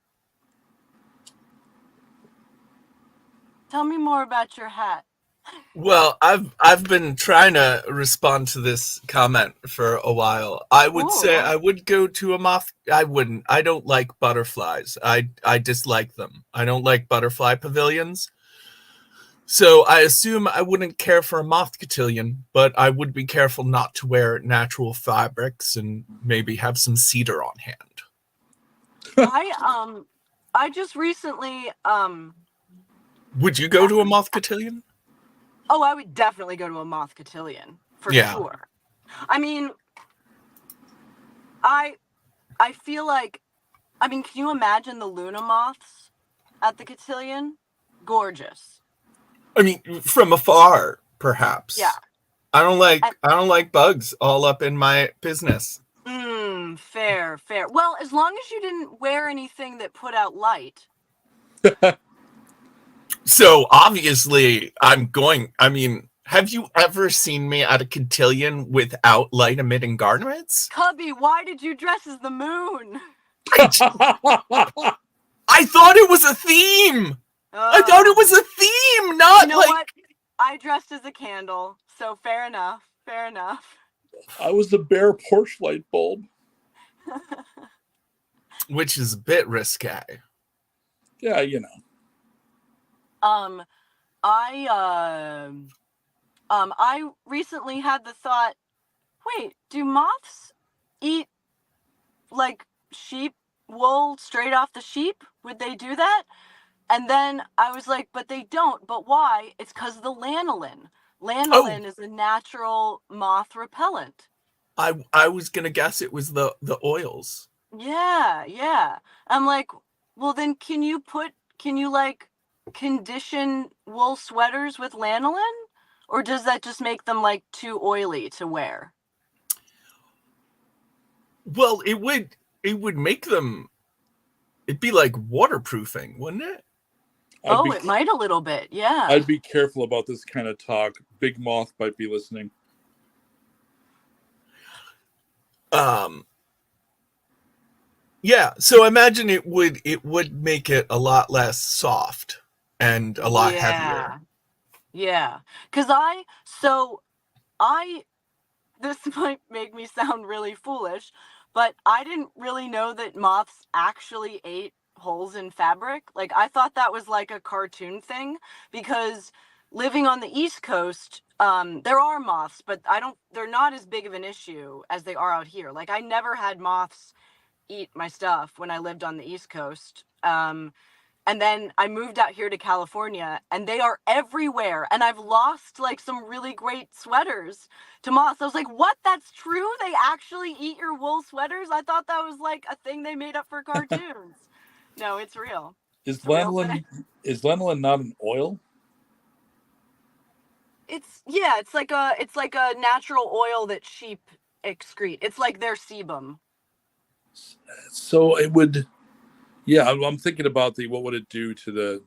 Tell me more about your hat. Well, I've been trying to respond to this comment for a while. I would say I would go to a moth. I wouldn't. I don't like butterflies. I dislike them. I don't like butterfly pavilions. So I assume I wouldn't care for a moth cotillion, but I would be careful not to wear natural fabrics and maybe have some cedar on hand. I just recently Would you go to a moth cotillion? oh, I would definitely go to a moth cotillion for Yeah. sure. I mean, I feel like, I mean, can you imagine the Luna moths at the cotillion? Gorgeous. I mean, from afar, perhaps. Yeah. I don't like bugs all up in my business. Fair. Well, as long as you didn't wear anything that put out light. So obviously have you ever seen me at a cotillion without light emitting garments? Cubby, why did you dress as the moon? I thought it was a theme. I thought it was a theme, not You know like what? I dressed as a candle, so fair enough. I was the bare porch light bulb. which is a bit risque. Yeah, you know. I recently had the thought, wait, do moths eat like sheep wool straight off the sheep? Would they do that? And then I was like, but they don't. But why? It's because of the lanolin. Lanolin is a natural moth repellent. I was gonna guess it was the oils. Yeah. I'm like, well then can you like condition wool sweaters with lanolin? Or does that just make them like too oily to wear? Well, it would make them, it'd be like waterproofing, wouldn't it? It might a little bit, yeah. I'd be careful about this kind of talk. Big Moth might be listening. Yeah, so imagine it would make it a lot less soft and a lot heavier. Yeah, because this might make me sound really foolish, but I didn't really know that moths actually ate holes in fabric. Like, I thought that was like a cartoon thing, because living on the East Coast, there are moths, but they're not as big of an issue as they are out here. Like, I never had moths eat my stuff when I lived on the East Coast. And then I moved out here to California, and they are everywhere. And I've lost like some really great sweaters to moths. I was like, what? That's true? They actually eat your wool sweaters? I thought that was like a thing they made up for cartoons. No, it's real. Is lanolin not an oil? It's like a natural oil that sheep excrete. It's like their sebum. So it would, yeah. I'm thinking about what would it do to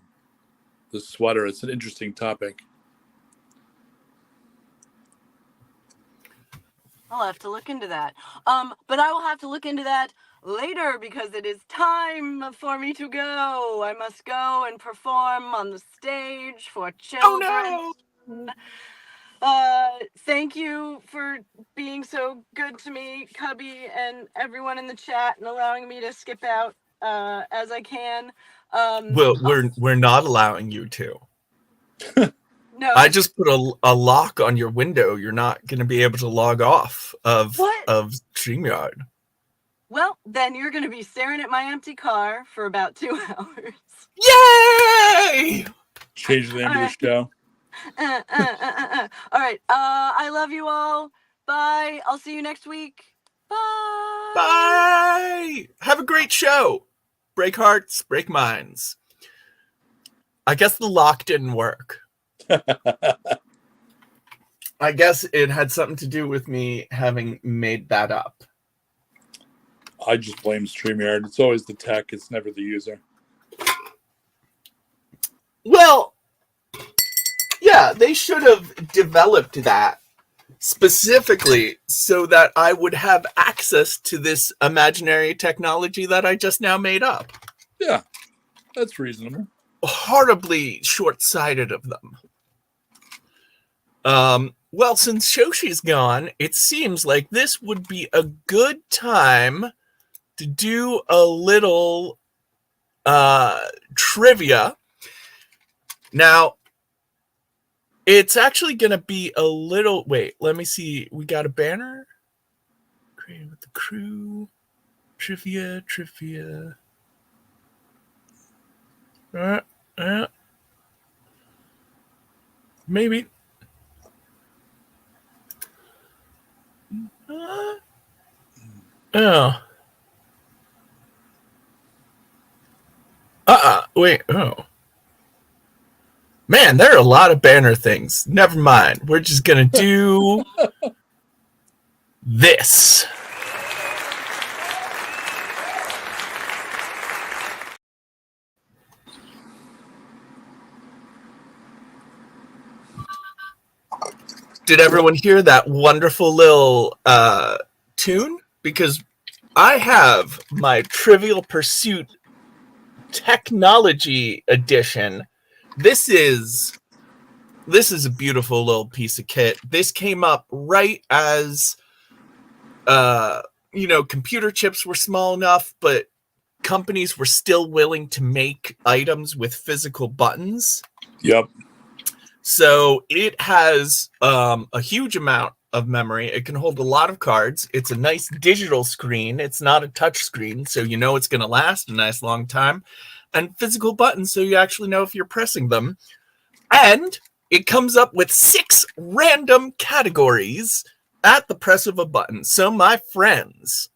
the sweater? It's an interesting topic. I'll have to look into that. But I will have to look into that later, because it is time for me to go. I must go and perform on the stage for children. Oh no! Thank you for being so good to me, Cubby, and everyone in the chat, and allowing me to skip out as I can. Well, we're not allowing you to. No. I just put a lock on your window. You're not going to be able to log off of StreamYard. Well, then you're going to be staring at my empty car for about 2 hours. Yay! Change the name of the show. All right. I love you all. Bye. I'll see you next week. Bye. Bye! Have a great show. Break hearts, break minds. I guess the lock didn't work. I guess it had something to do with me having made that up. I just blame StreamYard. It's always the tech. It's never the user. Well, yeah, they should have developed that specifically so that I would have access to this imaginary technology that I just now made up. Yeah, that's reasonable. Horribly short-sighted of them. Well, since Shoshi's gone, it seems like this would be a good time to do a little trivia. Now, It's actually going to be a little. Wait, let me see. We got a banner. Created with the crew. Trivia. Maybe. Oh. Wait. Oh. Man, there are a lot of banner things. Never mind. We're just going to do this. Did everyone hear that wonderful little tune? Because I have my Trivial Pursuit Technology Edition. This is a beautiful little piece of kit. This came up right as computer chips were small enough, but companies were still willing to make items with physical buttons. Yep. So it has a huge amount of memory. It can hold a lot of cards. It's a nice digital screen. It's not a touch screen, so you know it's going to last a nice long time. And physical buttons, so you actually know if you're pressing them. And it comes up with 6 random categories at the press of a button. So my friends,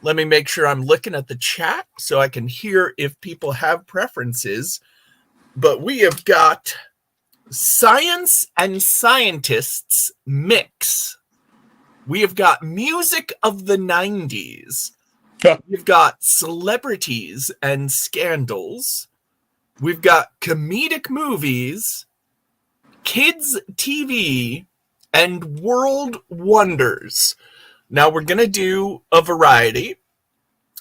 let me make sure I'm looking at the chat so I can hear if people have preferences. But we have got Science and Scientists Mix. We have got Music of the 90s. We've got Celebrities and Scandals. We've got Comedic Movies, Kids TV, and World Wonders. Now we're going to do a variety,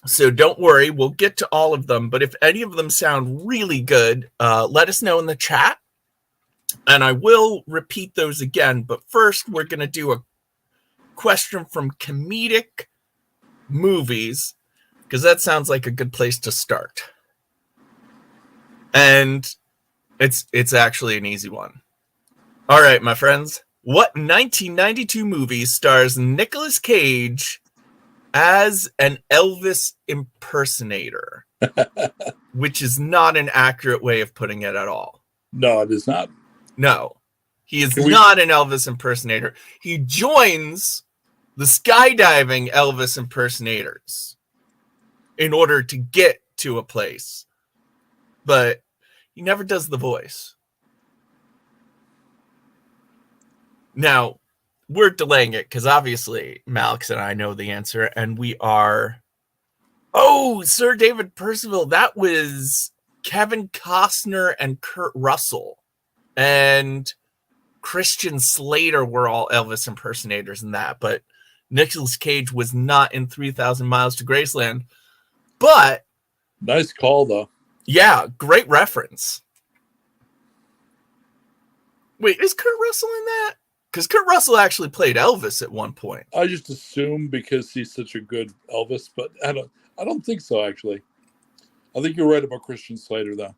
so don't worry, we'll get to all of them. But if any of them sound really good, let us know in the chat. And I will repeat those again. But first, we're going to do a question from Comedic Movies, because that sounds like a good place to start. And it's actually an easy one. All right, my friends. What 1992 movie stars Nicolas Cage as an Elvis impersonator? Which is not an accurate way of putting it at all. No, it is not. No, he is not an Elvis impersonator. He joins the skydiving Elvis impersonators in order to get to a place. But he never does the voice. Now, we're delaying it because obviously Malix and I know the answer, and we are... Oh, Sir David Percival, that was Kevin Costner and Kurt Russell. And Christian Slater were all Elvis impersonators in that, but Nicolas Cage was not in 3,000 Miles to Graceland. But nice call, though. Yeah, great reference. Wait, is Kurt Russell in that? Because Kurt Russell actually played Elvis at one point. I just assume because he's such a good Elvis, but I don't think so, actually. I think you're right about Christian Slater, though.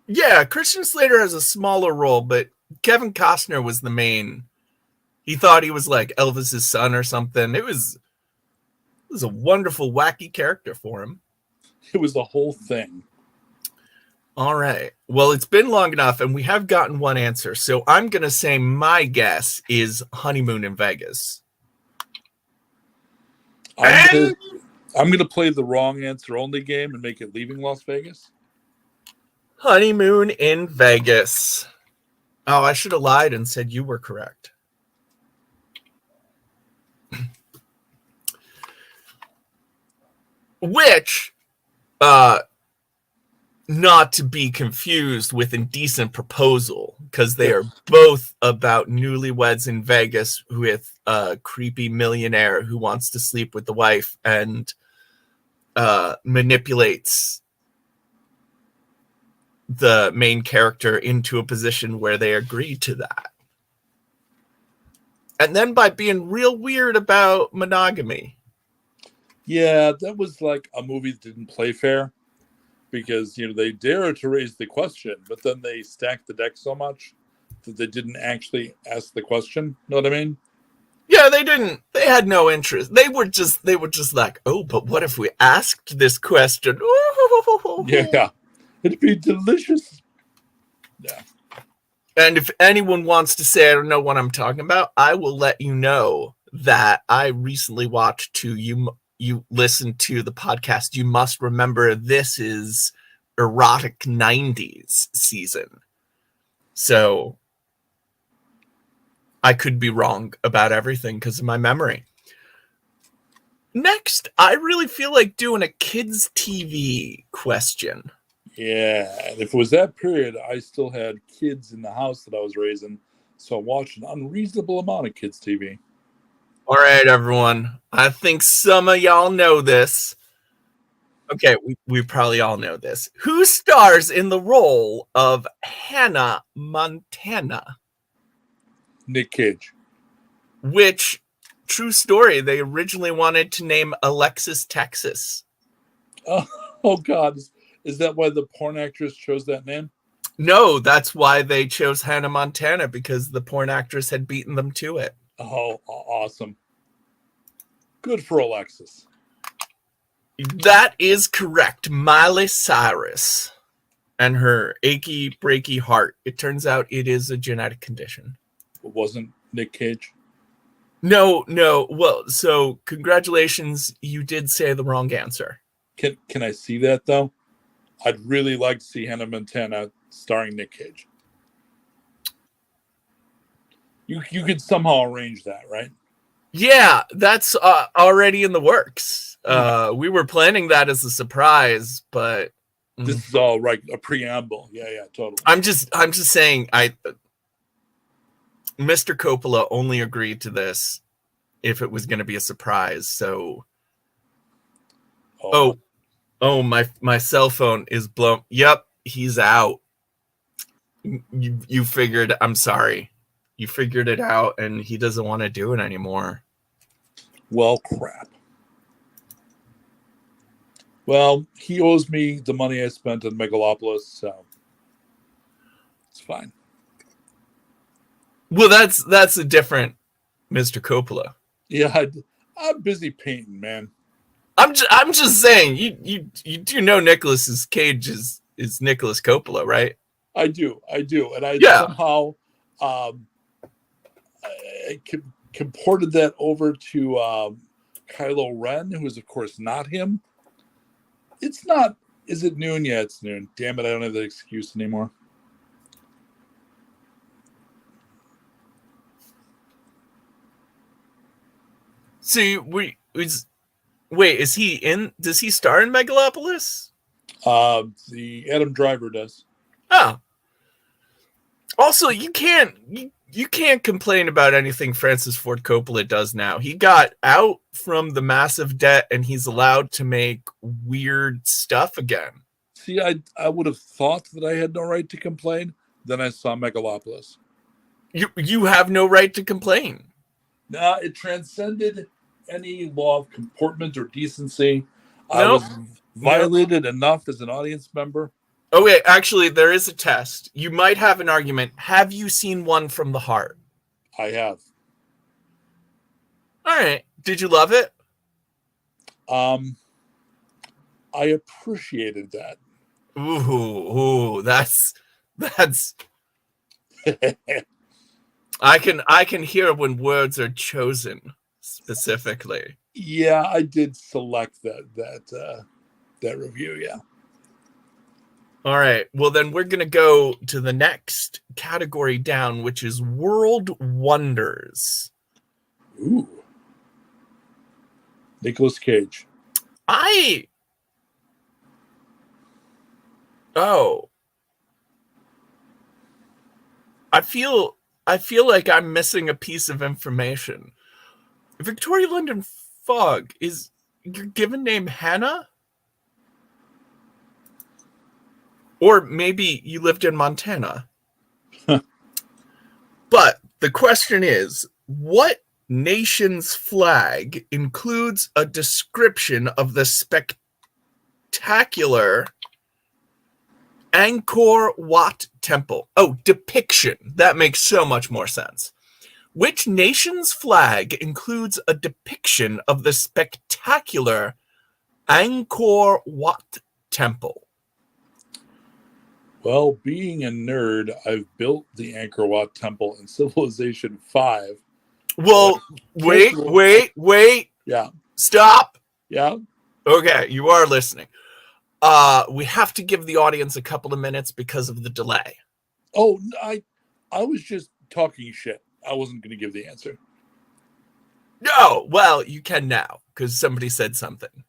Yeah, Christian Slater has a smaller role, but Kevin Costner was the main. He thought he was like Elvis's son or something. It was a wonderful, wacky character for him. It was the whole thing. All right. Well, it's been long enough, and we have gotten one answer. So I'm going to say my guess is Honeymoon in Vegas. I'm going to play the wrong answer only game and make it Leaving Las Vegas. Honeymoon in Vegas. Oh, I should have lied and said you were correct. Which, not to be confused with Indecent Proposal, because they are both about newlyweds in Vegas with a creepy millionaire who wants to sleep with the wife and manipulates the main character into a position where they agree to that. And then by being real weird about monogamy. Yeah, that was like a movie that didn't play fair because, they dare to raise the question, but then they stacked the deck so much that they didn't actually ask the question. Know what I mean? Yeah, they didn't. They had no interest. They were just like, oh, but what if we asked this question? Yeah. It'd be delicious. Yeah. And if anyone wants to say I don't know what I'm talking about, I will let you know that I recently watched you listen to the podcast. You must remember this is erotic 90s season. So I could be wrong about everything because of my memory. Next, I really feel like doing a kids' TV question. Yeah. And if it was that period, I still had kids in the house that I was raising. So I watched an unreasonable amount of kids' TV. All right, everyone. I think some of y'all know this. Okay, we probably all know this. Who stars in the role of Hannah Montana? Nick Cage. Which, true story, they originally wanted to name Alexis Texas. Oh God. Is that why the porn actress chose that name? No, that's why they chose Hannah Montana, because the porn actress had beaten them to it. Oh, awesome. Good for Alexis. That is correct. Miley Cyrus and her achy, breaky heart. It turns out it is a genetic condition. It wasn't Nick Cage. No. Well, so congratulations. You did say the wrong answer. Can I see that, though? I'd really like to see Hannah Montana starring Nick Cage. You could somehow arrange that, right? Yeah, that's already in the works. We were planning that as a surprise, but This is all right. A preamble. Yeah, totally. I'm just saying, Mr. Coppola only agreed to this if it was going to be a surprise. So, oh, my cell phone is blown. Yep, he's out. You figured. I'm sorry. You figured it out, and he doesn't want to do it anymore. Well, crap. Well, he owes me the money I spent on Megalopolis, so it's fine. Well, that's a different Mr. Coppola. Yeah, I'm busy painting, man. I'm just saying. You do know Nicolas Cage is Nicolas Coppola, right? I do, and I somehow I comported that over to Kylo Ren, who is of course not him. It's not. Is it noon? Yeah, it's noon. Damn it! I don't have that excuse anymore. So wait, is he in? Does he star in Megalopolis? The Adam Driver does. Oh. Also, you can't complain about anything Francis Ford Coppola does now. He got out from the massive debt, and he's allowed to make weird stuff again. See, I would have thought that I had no right to complain. Then I saw Megalopolis. You have no right to complain. No, it transcended any law of comportment or decency. Nope. I was violated enough as an audience member. Oh, wait, actually, there is a test. You might have an argument. Have you seen One from the Heart? I have. All right. Did you love it? I appreciated that. Ooh, that's I can hear when words are chosen specifically. Yeah, I did select that review. Yeah. All right. Well, then we're going to go to the next category down, which is World Wonders. Ooh. Nicolas Cage. I feel like I'm missing a piece of information. Victoria London Fogg, is your given name Hannah? Or maybe you lived in Montana. But the question is, what nation's flag includes a description of the spectacular Angkor Wat Temple. Oh, depiction. That makes so much more sense. Which nation's flag includes a depiction of the spectacular Angkor Wat Temple? Well, being a nerd, I've built the Angkor Wat Temple in Civilization 5. Well, wait. Yeah. Stop. Yeah. Okay, you are listening. We have to give the audience a couple of minutes because of the delay. Oh, I was just talking shit. I wasn't going to give the answer. No, well, you can now because somebody said something.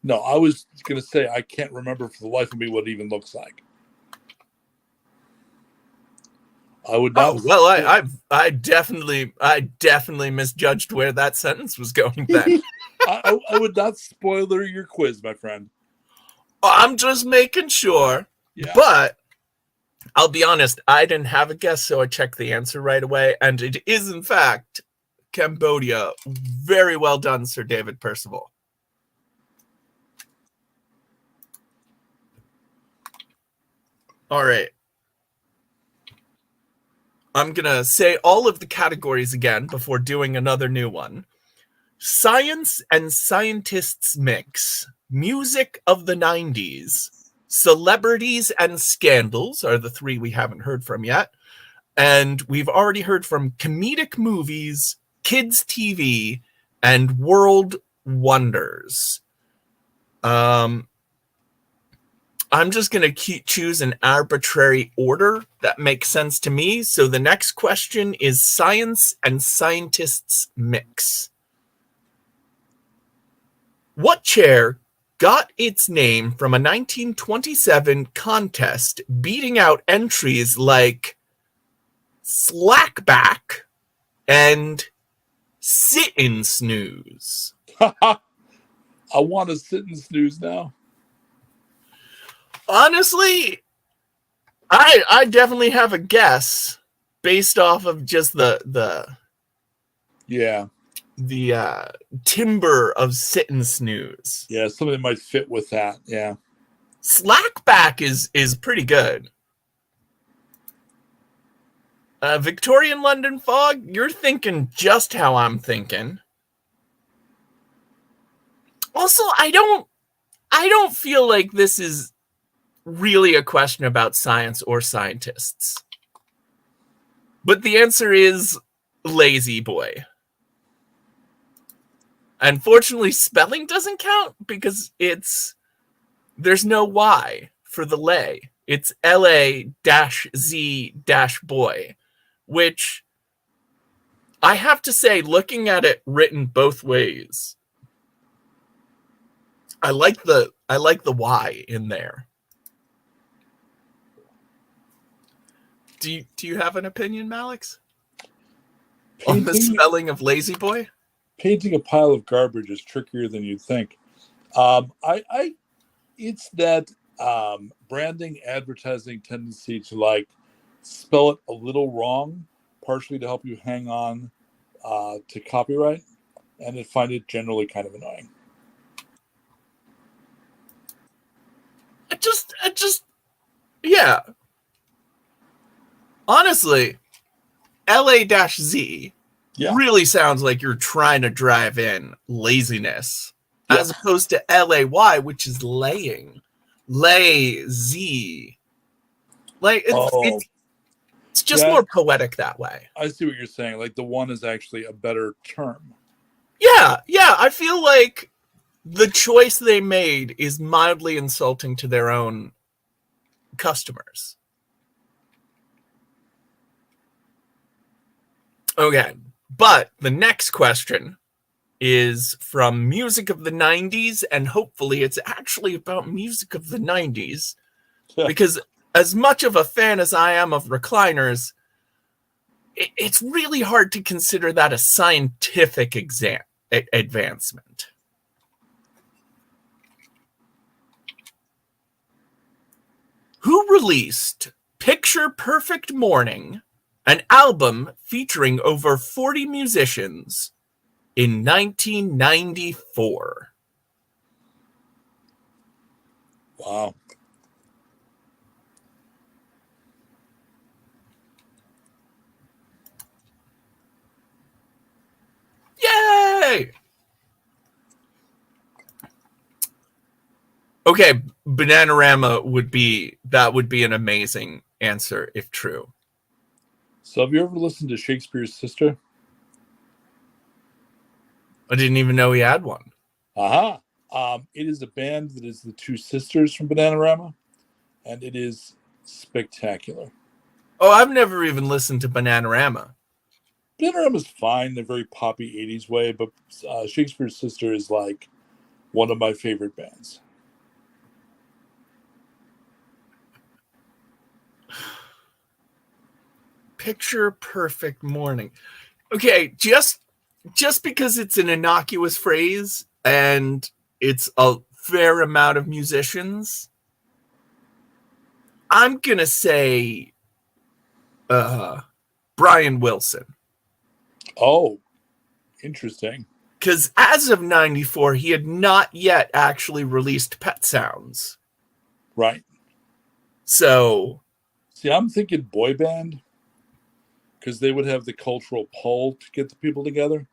No, I was going to say I can't remember for the life of me what it even looks like. I would not. Oh, well, I definitely misjudged where that sentence was going then. I would not spoiler your quiz, my friend. I'm just making sure. Yeah. But I'll be honest, I didn't have a guess, so I checked the answer right away. And it is, in fact, Cambodia. Very well done, Sir David Percival. All right. I'm going to say all of the categories again before doing another new one. Science and Scientists Mix. Music of the 90s. Celebrities and Scandals are the three we haven't heard from yet. And we've already heard from Comedic Movies, Kids TV, and World Wonders. I'm just going to choose an arbitrary order that makes sense to me. So the next question is Science and Scientists Mix. What chair got its name from a 1927 contest beating out entries like Slackback and Sit-in Snooze? I want to sit and snooze now. Honestly, I definitely have a guess based off of just the timbre of Sit and Snooze. Yeah, something might fit with that. Yeah. Slackback is pretty good. Victorian London Fog, you're thinking just how I'm thinking. Also, I don't feel like this is really a question about science or scientists. But the answer is Lazy Boy. Unfortunately, spelling doesn't count because there's no Y for the lay. It's LA-Z-boy, which I have to say, looking at it written both ways, I like the Y in there. Do you have an opinion, Malix? On the spelling of Lazy Boy? Painting a pile of garbage is trickier than you'd think. It's that branding, advertising tendency to spell it a little wrong, partially to help you hang on to copyright, and I find it generally kind of annoying. Yeah. Honestly, LA-Z really sounds like you're trying to drive in laziness, as opposed to LAY, which is laying. Lazy. It's just more poetic that way. I see what you're saying. Like the one is actually a better term. Yeah. I feel like the choice they made is mildly insulting to their own customers. Okay, but the next question is from Music of the 90s, and hopefully it's actually about music of the 90s, because as much of a fan as I am of recliners, it's really hard to consider that a scientific advancement. Who released Picture Perfect Morning, an album featuring over 40 musicians, in 1994? Wow. Okay, Bananarama would be an amazing answer if true. So have you ever listened to Shakespeare's Sister? I didn't even know he had one. Aha. It is a band that is the two sisters from Bananarama, and it is spectacular. Oh, I've never even listened to Bananarama. Bananarama's fine in a very poppy 80s way, but Shakespeare's Sister is like one of my favorite bands. Picture perfect morning. Okay, just because it's an innocuous phrase and it's a fair amount of musicians, I'm gonna say Brian Wilson. Oh, interesting. Because as of 94, he had not yet actually released Pet Sounds. Right. So, see, I'm thinking boy band, because they would have the cultural pull to get the people together.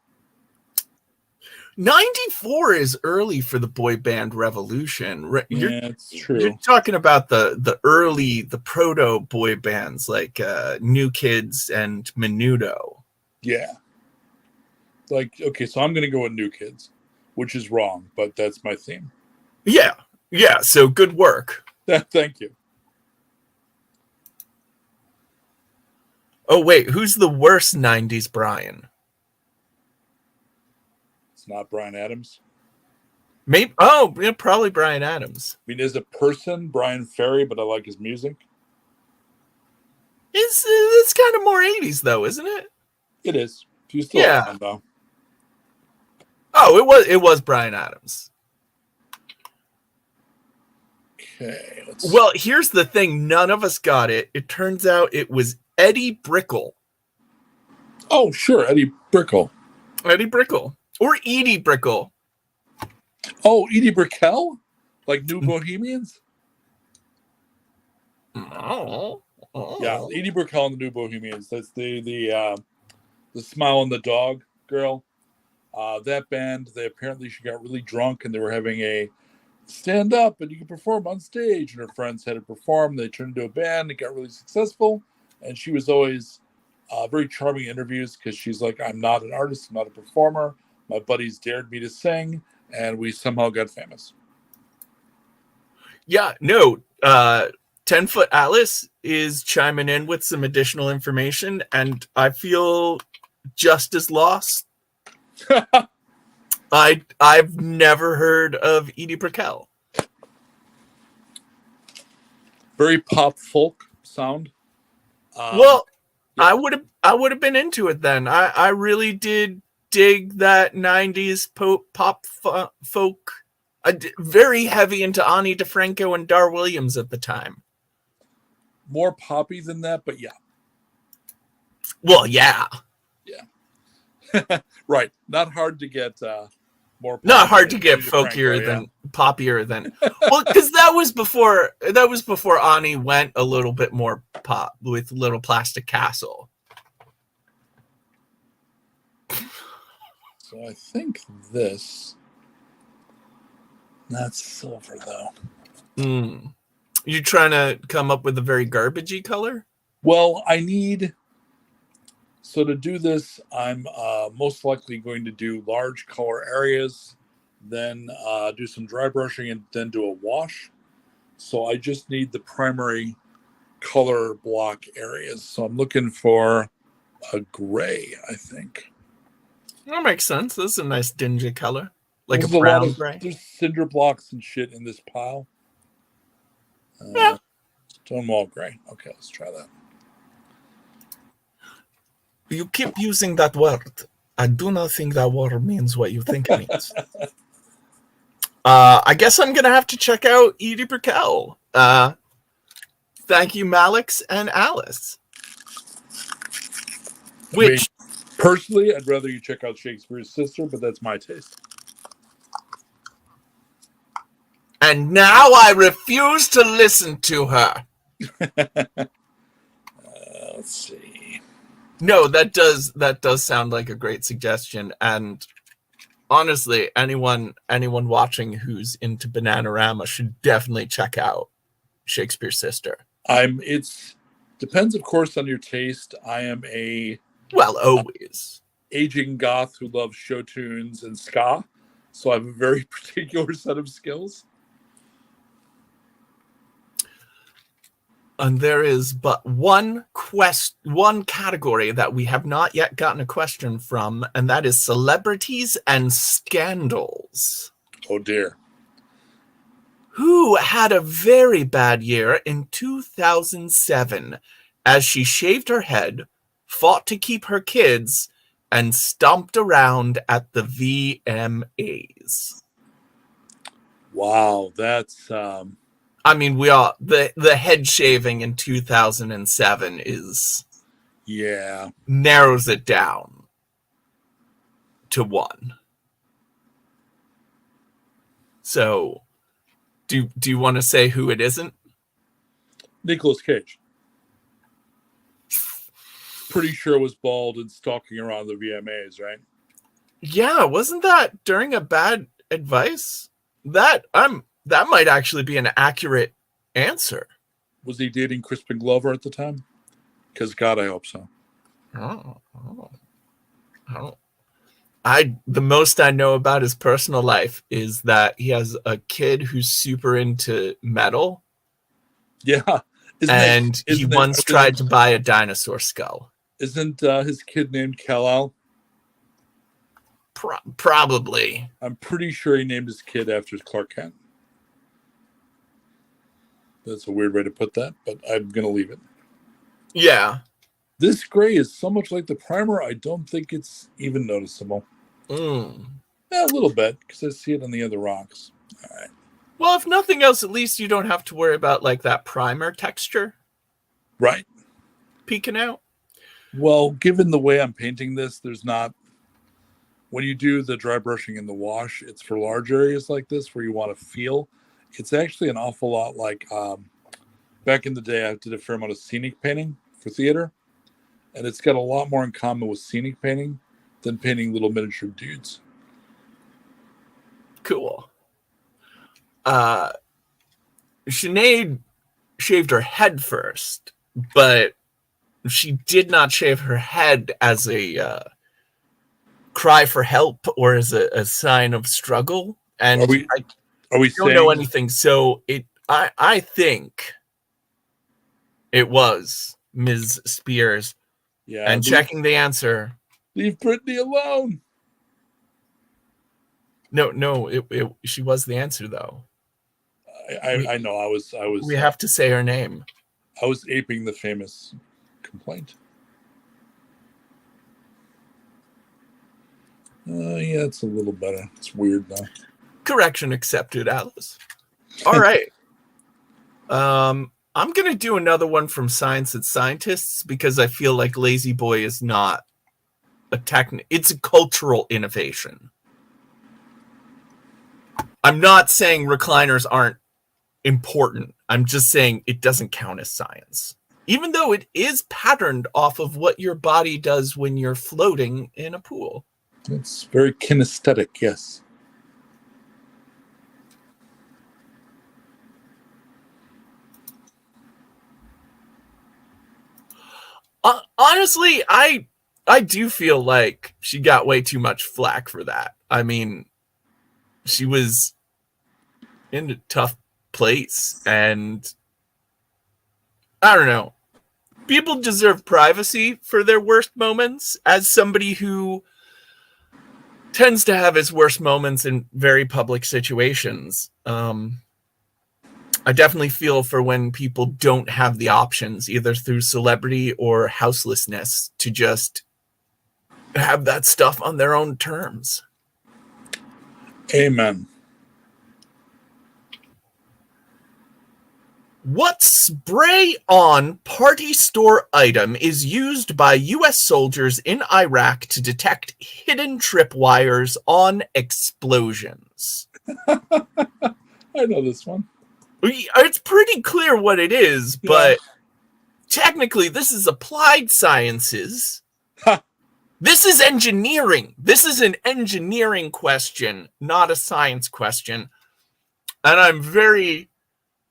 94 is early for the boy band revolution. Yeah, it's true. You're talking about the early, the proto boy bands like New Kids and Menudo. Yeah. Like, okay, so I'm going to go with New Kids, which is wrong, but that's my theme. Yeah. So good work. Thank you. Oh, wait, who's the worst 90s Brian? It's not Bryan Adams. Maybe. Oh, yeah, probably Bryan Adams. I mean, as a person, Bryan Ferry, but I like his music. It's kind of more 80s, though, isn't it? It is. If you still Yeah. have though. Oh, it was Bryan Adams. Okay. Well, here's the thing. None of us got it. It turns out it was Eddie Brickell. Oh, sure. Eddie Brickell. Eddie Brickell. Or Edie Brickell. Oh, Edie Brickell? Like New Bohemians? Oh. Yeah, Edie Brickell and the New Bohemians. That's the Smile and the Dog girl. That band, she got really drunk and they were having a stand up and you can perform on stage. And her friends had to perform. They turned into a band. It got really successful. And she was always very charming in interviews because she's like, I'm not an artist. I'm not a performer. My buddies dared me to sing. And we somehow got famous. Yeah, no. 10-Foot Alice is chiming in with some additional information. And I feel just as lost. I've never heard of Edie Brickell. Very pop folk sound. Well, yeah. I would have been into it then. I really did dig that 90s pop folk. Very heavy into Ani DeFranco and Dar Williams at the time. More poppy than that, but yeah. Well, yeah. Right. Not hard to get more. Not hard to get folkier than poppier than. Well, because that was before Ani went a little bit more pop with Little Plastic Castle. So I think that's silver though. You trying to come up with a very garbagey color? Well, so to do this, I'm most likely going to do large color areas, then do some dry brushing, and then do a wash. So I just need the primary color block areas. So I'm looking for a gray, I think. That makes sense. This is a nice dingy color. Like There's a brown gray. There's cinder blocks and shit in this pile. Yeah. Stonewall gray. Okay, let's try that. You keep using that word. I do not think that word means what you think it means. I guess I'm going to have to check out Edie Brickell. Thank you, Malix and Alice. Which, personally, I'd rather you check out Shakespeare's Sister, but that's my taste. And now I refuse to listen to her. Let's see. No, that does sound like a great suggestion, and honestly, anyone watching who's into Bananarama should definitely check out Shakespeare's Sister. It's depends, of course, on your taste. I am a Well, always. aging goth who loves show tunes and ska, so I have a very particular set of skills. And there is but one category that we have not yet gotten a question from, and that is celebrities and scandals. Oh dear. Who had a very bad year in 2007 as she shaved her head, fought to keep her kids, and stomped around at the VMAs? Wow, that's I mean, the head shaving in 2007 yeah. narrows it down to one. So, do you want to say who it isn't? Nicolas Cage. Pretty sure was bald and stalking around the VMAs, right? Yeah, wasn't that during a bad advice? That might actually be an accurate answer. Was he dating Crispin Glover at the time? Because God, I hope so. Oh. The most I know about his personal life is that he has a kid who's super into metal, Yeah. he once tried to buy a dinosaur skull. Isn't his kid named Kal-El? Probably. I'm pretty sure he named his kid after Clark Kent. That's a weird way to put that, but I'm going to leave it. Yeah. This gray is so much like the primer, I don't think it's even noticeable. Yeah, a little bit, because I see it on the other rocks. All right. Well, if nothing else, at least you don't have to worry about like that primer texture Right. peeking out. Well, given the way I'm painting this, there's not... When you do the dry brushing in the wash, it's for large areas like this where you want to feel. It's actually an awful lot like... back in the day, I did a fair amount of scenic painting for theater, and it's got a lot more in common with scenic painting than painting little miniature dudes. Cool. Sinead shaved her head first, but she did not shave her head as a cry for help or as a sign of struggle. And Are we I don't saying know anything, so I think it was Ms. Spears. Yeah, And checking the answer. leave Brittany alone. No, she was the answer though. I know. I was. We have to say her name. I was aping the famous complaint. Yeah, it's a little better. It's weird though. Correction accepted, Alice. All right. I'm gonna do another one from Science and Scientists because I feel like Lazy Boy is not a it's a cultural innovation. I'm not saying recliners aren't important. I'm just saying it doesn't count as science. Even though it is patterned off of what your body does when you're floating in a pool. It's very kinesthetic, yes. Honestly, I do feel like she got way too much flack for that. I mean, she was in a tough place, and I don't know. People deserve privacy for their worst moments. As somebody who tends to have his worst moments in very public situations, I definitely feel for when people don't have the options, either through celebrity or houselessness, to just have that stuff on their own terms. Amen. What spray-on party store item is used by U.S. soldiers in Iraq to detect hidden tripwires on explosions? I know this one. It's pretty clear what it is, but technically this is applied sciences. Ha. This is engineering. This is an engineering question, not a science question. And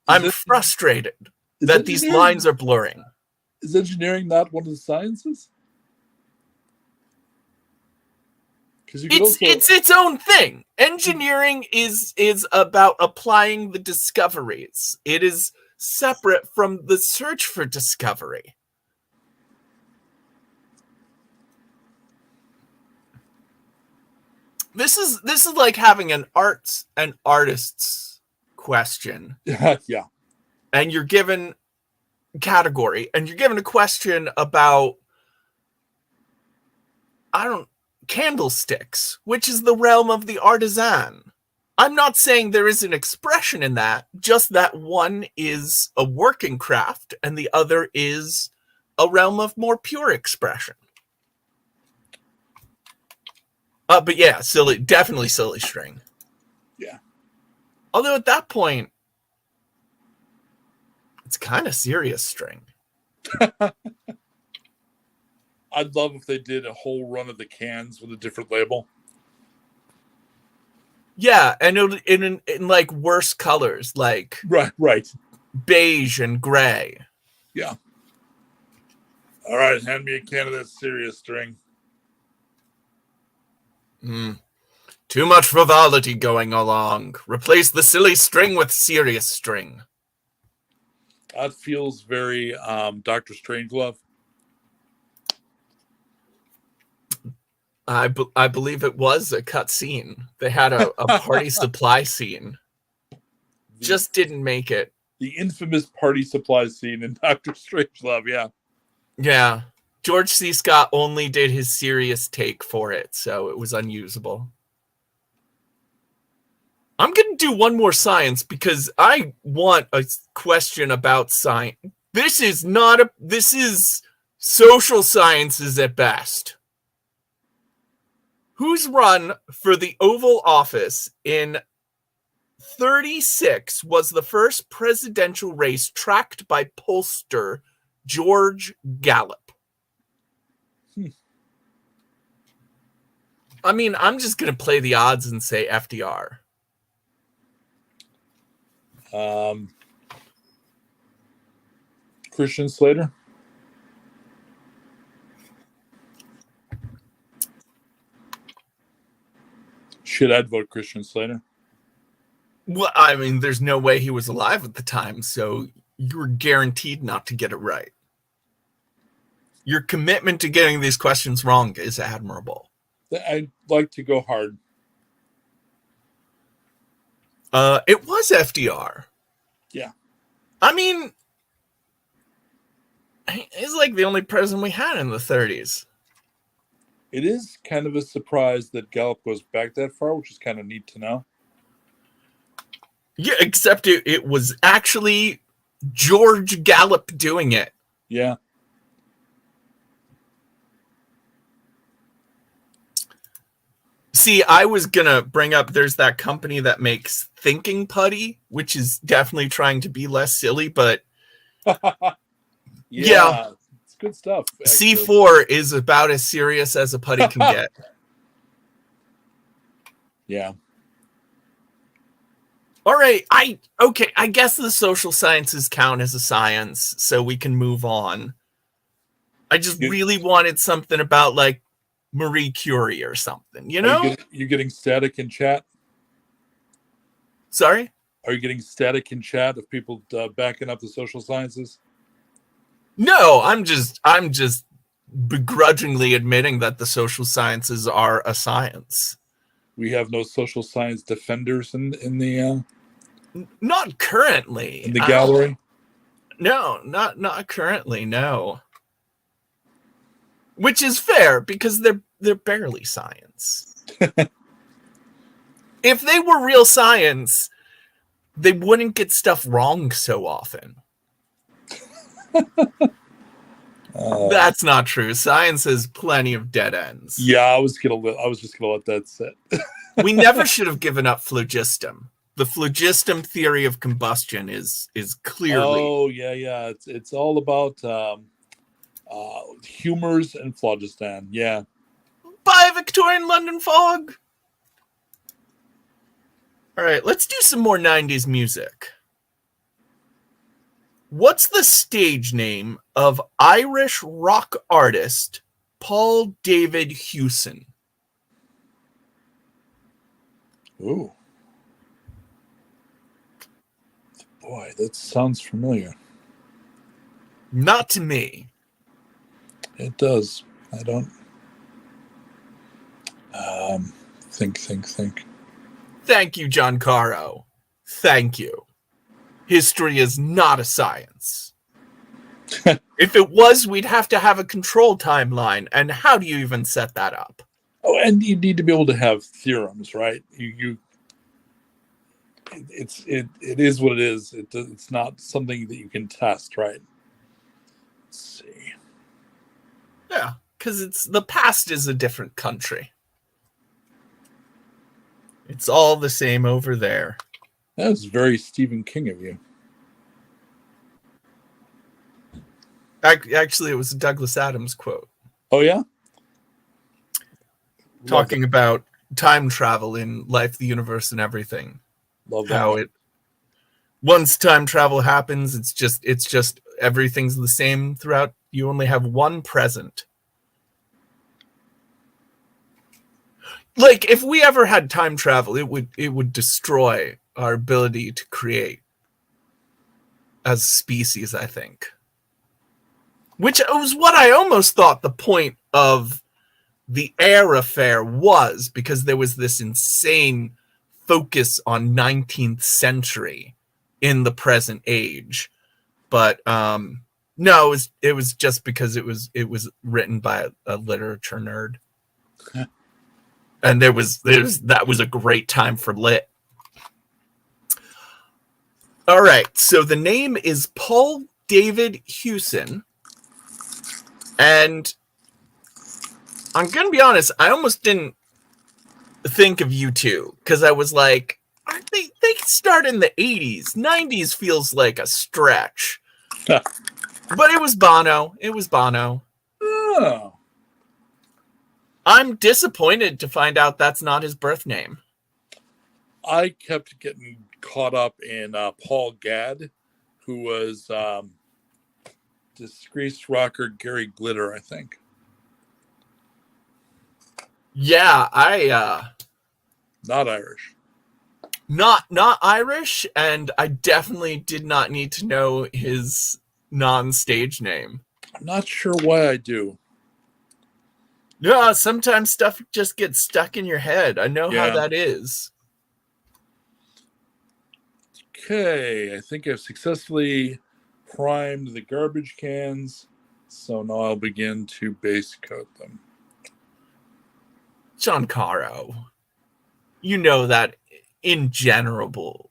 I'm frustrated that these lines are blurring. Is engineering not one of the sciences? Because you could It's its own thing. Engineering is about applying the discoveries. It is separate from the search for discovery. This is like having an artist's question. Yeah. And you're given category, and you're given a question about candlesticks, which is the realm of the artisan. I'm not saying there is an expression in that, just that one is a working craft and the other is a realm of more pure expression. But yeah, definitely silly string. Yeah. Although at that point, it's kind of serious string. I'd love if they did a whole run of the cans with a different label. Yeah, and in like worse colors, like right, beige and gray. Yeah. All right, hand me a can of that serious string. Too much frivolity going along. Replace the silly string with serious string. That feels very Dr. Strangelove. I believe it was a cut scene. They had a party supply scene. Just didn't make it. The infamous party supply scene in Dr. Strangelove, yeah. Yeah. George C. Scott only did his serious take for it, so it was unusable. I'm going to do one more science because I want a question about science. This is social sciences at best. Whose run for the Oval Office in 1936 was the first presidential race tracked by pollster George Gallup? I mean, I'm just going to play the odds and say FDR. Christian Slater. Shit, I'd vote Christian Slater. Well, I mean, there's no way he was alive at the time, so you're guaranteed not to get it right. Your commitment to getting these questions wrong is admirable. I'd like to go hard. It was FDR. Yeah. I mean, he's like the only president we had in the 1930s. It is kind of a surprise that Gallup goes back that far, which is kind of neat to know. Yeah, except it was actually George Gallup doing it. Yeah. See, I was going to bring up, there's that company that makes thinking putty, which is definitely trying to be less silly, but yeah. It's good stuff. Actually. C4 is about as serious as a putty can get. Yeah. All right. I guess the social sciences count as a science, so we can move on. I just really wanted something about like Marie Curie or something, you know? You're getting static in chat? Sorry? Are you getting static in chat of people backing up the social sciences? No, I'm just begrudgingly admitting that the social sciences are a science. We have no social science defenders in the not currently in the gallery. No, not currently. No, which is fair because they're barely science. If they were real science, they wouldn't get stuff wrong so often. That's not true. Science has plenty of dead ends. Yeah, I was just gonna let that sit. We never should have given up phlogiston. The phlogiston theory of combustion is clearly. Oh yeah. It's all about humors and phlogiston. Yeah. by Victorian London Fog. All right, let's do some more 90s music. What's the stage name of Irish rock artist Paul David Hewson? Ooh. Boy, that sounds familiar. Not to me. It does. I don't. Think. Thank you, John Caro. Thank you. History is not a science. If it was, we'd have to have a control timeline. And how do you even set that up? Oh, and you need to be able to have theorems, right? It is what it is. It's not something that you can test, right? Let's see. Yeah, because the past is a different country. It's all the same over there. That was very Stephen King of you. Actually, it was a Douglas Adams quote. Oh, yeah? Talking about time travel in Life, the Universe, and Everything. Love that. How once time travel happens, it's just everything's the same throughout. You only have one present. Like, if we ever had time travel, it would destroy our ability to create as a species, I think. Which was what I almost thought the point of the Air affair was, because there was this insane focus on 19th century in the present age. But no, it was just because it was written by a literature nerd. And that was a great time for lit. All right, so the name is Paul David Hewson, and I'm gonna be honest, I almost didn't think of U2 because I was like, they start in the 80s. 90s feels like a stretch. But it was Bono. Oh. I'm disappointed to find out that's not his birth name. I kept getting caught up in Paul Gadd, who was disgraced rocker Gary Glitter, I think. Yeah, I Not Irish. not Irish, and I definitely did not need to know his non-stage name. I'm not sure why I do. No, sometimes stuff just gets stuck in your head. I know how that is. Okay, I think I've successfully primed the garbage cans, so now I'll begin to base coat them. John Caro, you know that in general,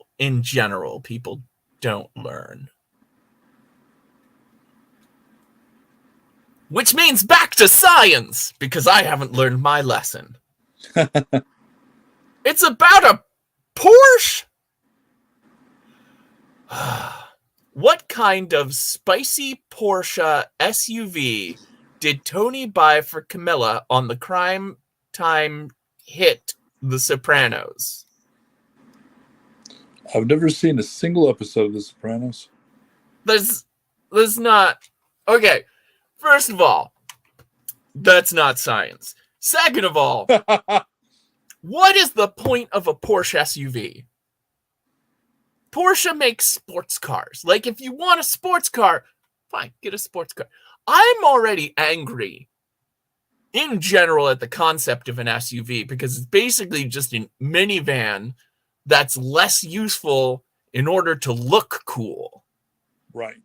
people don't learn. Which means back to science, because I haven't learned my lesson. It's about a Porsche. What kind of spicy Porsche SUV did Tony buy for Camilla on the crime time hit The Sopranos? I've never seen a single episode of The Sopranos. There's not... Okay, first of all, that's not science. Second of all, what is the point of a Porsche SUV? Porsche makes sports cars. Like, if you want a sports car, fine, get a sports car. I'm already angry in general at the concept of an SUV because it's basically just a minivan that's less useful in order to look cool. Right.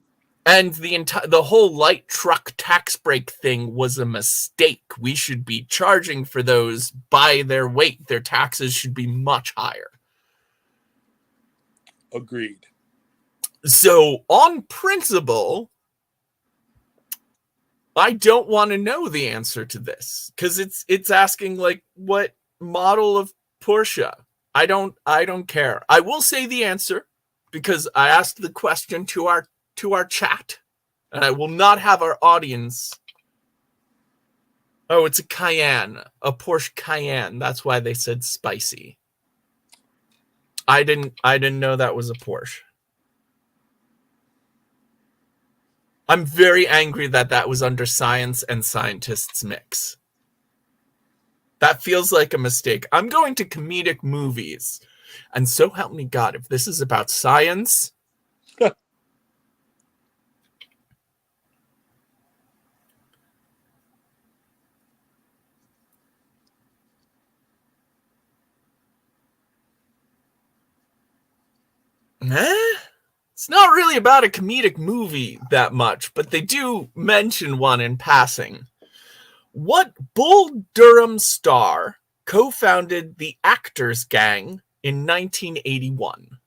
And the whole light truck tax break thing was a mistake. We should be charging for those by their weight. Their taxes should be much higher. Agreed. So, on principle, I don't want to know the answer to this because it's asking like what model of Porsche. I don't care. I will say the answer because I asked the question to our chat, and I will not have our audience Oh, it's a Cayenne, a Porsche Cayenne. That's why they said spicy. I didn't know that was a Porsche. I'm very angry that was under science and scientists mix. That feels like a mistake. I'm going to comedic movies. And so help me God, if this is about science. It's not really about a comedic movie that much, but they do mention one in passing. What Bull Durham star co-founded the Actors Gang in 1981?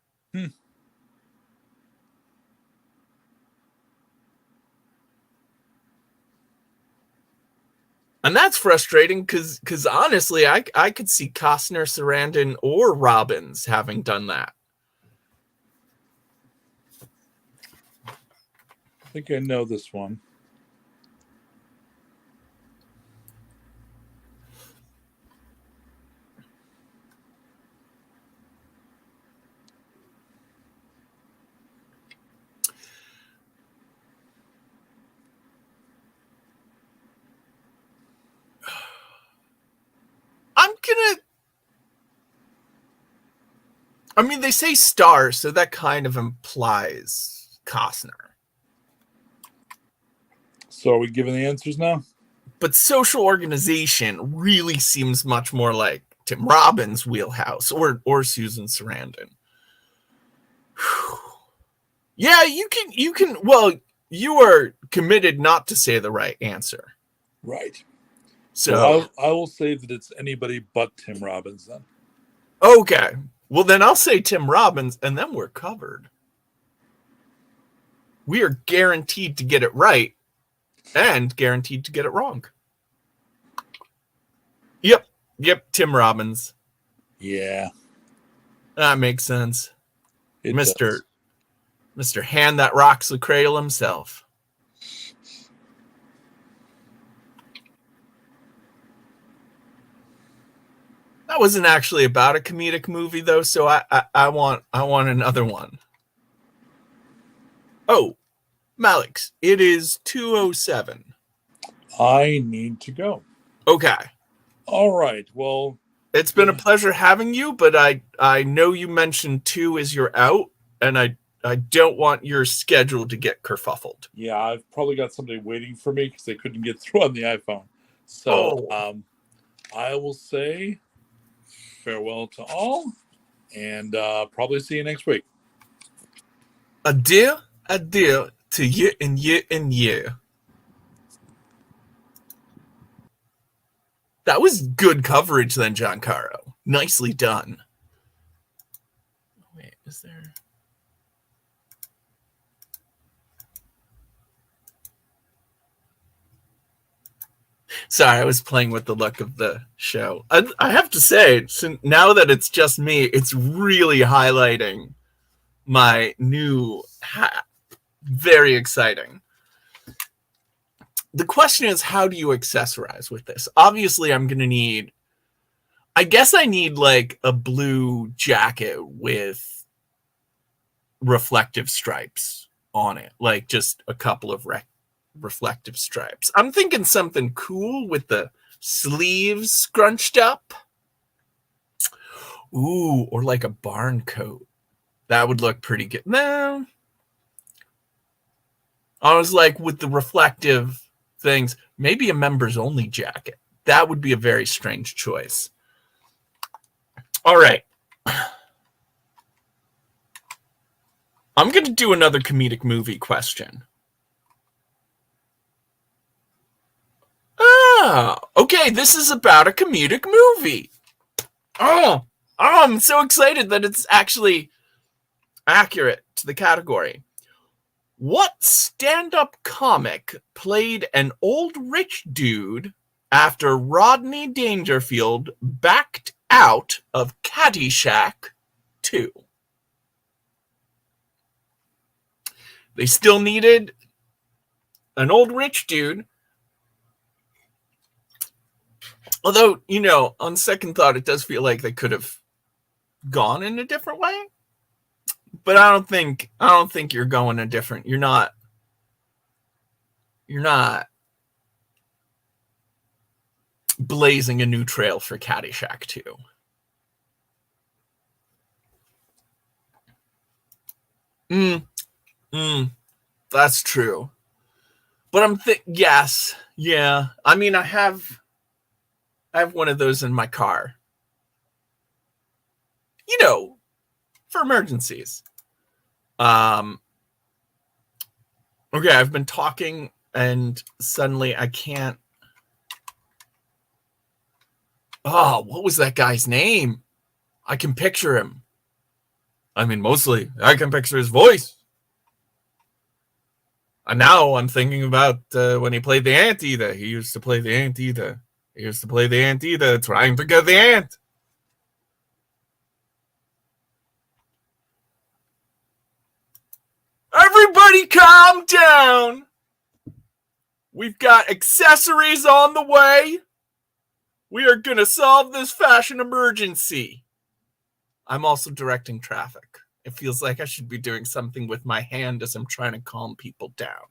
And that's frustrating because honestly, I could see Costner, Sarandon, or Robbins having done that. I think I know this one. I mean, they say star, so that kind of implies Costner. So are we giving the answers now? But social organization really seems much more like Tim Robbins' wheelhouse or Susan Sarandon. Yeah, you can. Well, you are committed not to say the right answer. Right. So I will say that it's anybody but Tim Robbins then. Okay. Well, then I'll say Tim Robbins, and then we're covered. We are guaranteed to get it right and guaranteed to get it wrong. Yep, Tim Robbins. Yeah. That makes sense. It Mr. does. Mr. Hand That Rocks the Cradle himself. That wasn't actually about a comedic movie though, so I want another one. Oh, Malix, it is 2:07. I need to go. Okay. All right. Well, it's been a pleasure having you, but I know you mentioned 2 as you're out, and I don't want your schedule to get kerfuffled. Yeah, I've probably got somebody waiting for me because they couldn't get through on the iPhone. So I will say farewell to all, and probably see you next week. Adieu to you and you and you. That was good coverage then, Giancarlo. Nicely done. Wait, is there... Sorry, I was playing with the look of the show. I have to say, now that it's just me, it's really highlighting my new hat. Very exciting. The question is, how do you accessorize with this? Obviously, I'm going to need... I guess I need like a blue jacket with reflective stripes on it. Like just a couple of reflective stripes. I'm thinking something cool with the sleeves scrunched up. Ooh, or like a barn coat. That would look pretty good. No. I was like, with the reflective things, maybe a members only jacket. That would be a very strange choice. All right. I'm going to do another comedic movie question. Okay, this is about a comedic movie. Oh, I'm so excited that it's actually accurate to the category. What stand-up comic played an old rich dude after Rodney Dangerfield backed out of Caddyshack 2? They still needed an old rich dude, Although, you know, on second thought, it does feel like they could have gone in a different way. But I don't think you're going a different. You're not blazing a new trail for Caddyshack 2. That's true. But yes, yeah. I mean, I have one of those in my car. You know, for emergencies. Okay, I've been talking and suddenly I can't. Oh, what was that guy's name? I can picture him. I mean, mostly I can picture his voice. And now I'm thinking about when he played the Anteater. He used to play the Anteater. Trying to get the ant. Everybody calm down. We've got accessories on the way. We are going to solve this fashion emergency. I'm also directing traffic. It feels like I should be doing something with my hand as I'm trying to calm people down.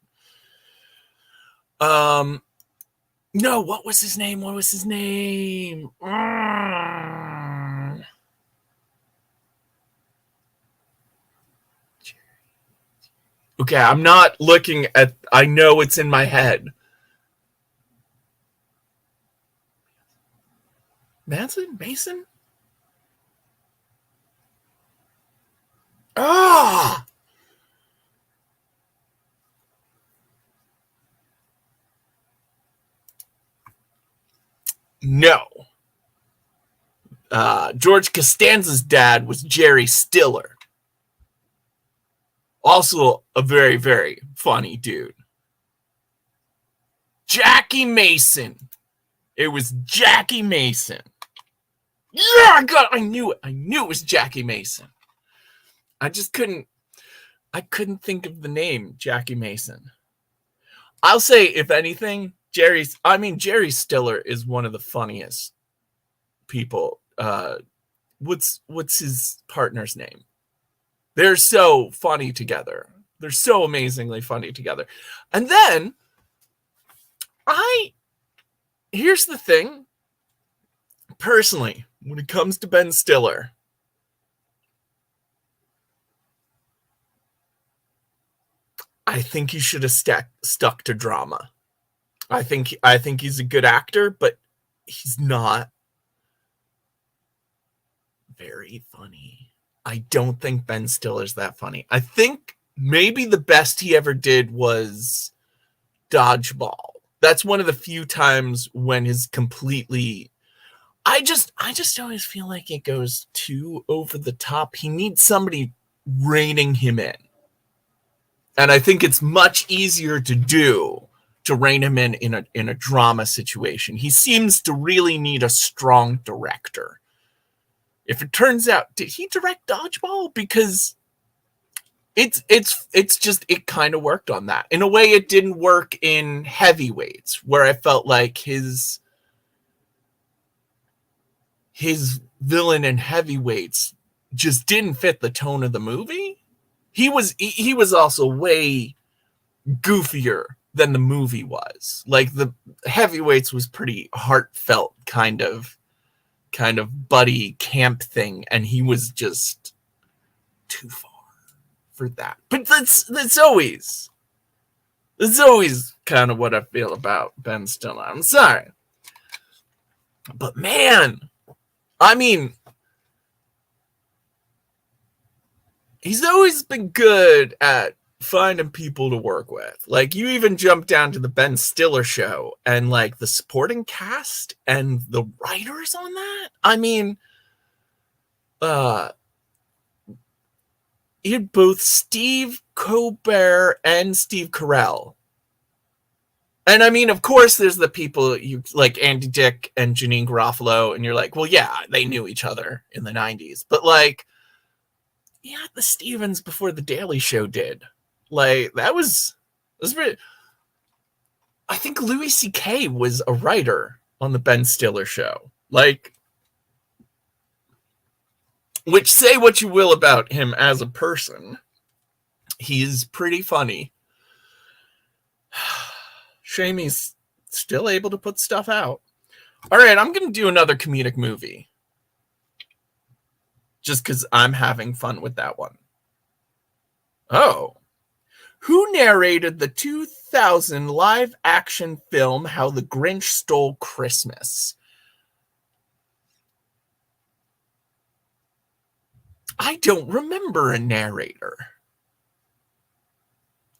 No, what was his name? Okay, I'm not looking at... I know it's in my head. Mason? Ah! No. George Costanza's dad was Jerry Stiller. Also a very, very funny dude. Jackie Mason. It was Jackie Mason. Yeah, I knew it. I knew it was Jackie Mason. I couldn't think of the name, Jackie Mason. I'll say, if anything, Jerry Stiller is one of the funniest people. What's his partner's name? They're so funny together. They're so amazingly funny together. And then, here's the thing. Personally, when it comes to Ben Stiller, I think he should have stuck to drama. I think he's a good actor, but he's not very funny. I don't think Ben Stiller's that funny. I think maybe the best he ever did was Dodgeball. That's one of the few times when his completely... I just always feel like it goes too over the top. He needs somebody reining him in. And I think it's much easier to rein him in a drama situation. He seems to really need a strong director. If it turns out, did he direct Dodgeball? Because it's just, it kind of worked on that. In a way, it didn't work in Heavyweights, where I felt like his villain in Heavyweights just didn't fit the tone of the movie. He was also way goofier than the movie was. Like, the Heavyweights was pretty heartfelt kind of buddy camp thing, and he was just too far for that. But that's always kind of what I feel about Ben Stiller. I'm sorry. But man, I mean, he's always been good at finding people to work with. Like, you even jump down to the Ben Stiller show and like the supporting cast and the writers on that. I mean, he had both Steve Colbert and Steve Carell. And I mean, of course, there's the people you like, Andy Dick and Janine Garofalo, and you're like, well, yeah, they knew each other in the 90s. But like, yeah, the Stevens before the Daily Show did. Like, that was pretty... I think Louis C.K. was a writer on the Ben Stiller show. Like, which, say what you will about him as a person, he's pretty funny. Shame he's still able to put stuff out. All right, I'm going to do another comedic movie. Just because I'm having fun with that one. Oh. Who narrated the 2000 live-action film How the Grinch Stole Christmas? I don't remember a narrator.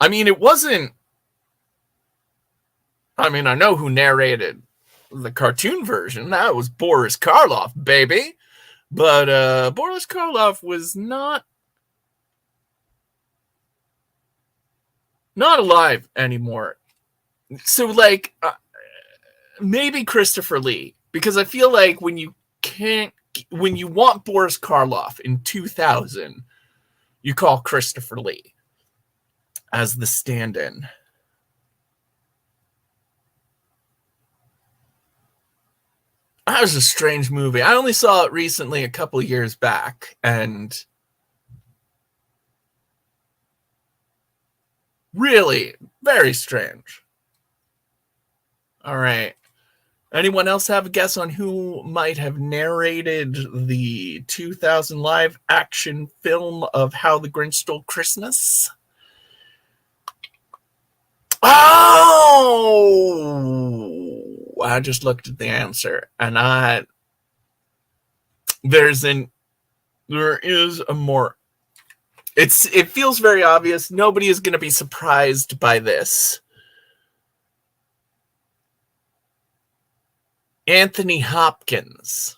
I mean, it wasn't... I mean, I know who narrated the cartoon version. That was Boris Karloff, baby. But Boris Karloff was not alive anymore. So, like, maybe Christopher Lee. Because I feel like when you want Boris Karloff in 2000, you call Christopher Lee as the stand-in. That was a strange movie. I only saw it recently, a couple years back, and really very strange. All right. Anyone else have a guess on who might have narrated the 2000 live action film of How the Grinch Stole Christmas? Oh! I just looked at the answer, and there is a more. It feels very obvious. Nobody is going to be surprised by this. Anthony Hopkins,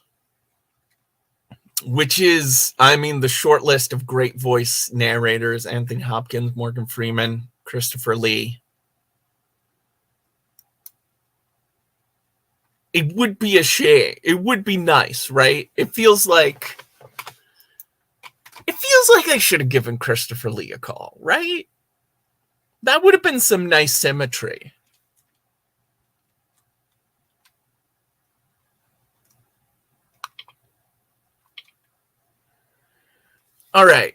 which is, I mean, the short list of great voice narrators: Anthony Hopkins, Morgan Freeman, Christopher Lee. It would be a shame. It would be nice, right? It feels like they should have given Christopher Lee a call, right? That would have been some nice symmetry. All right.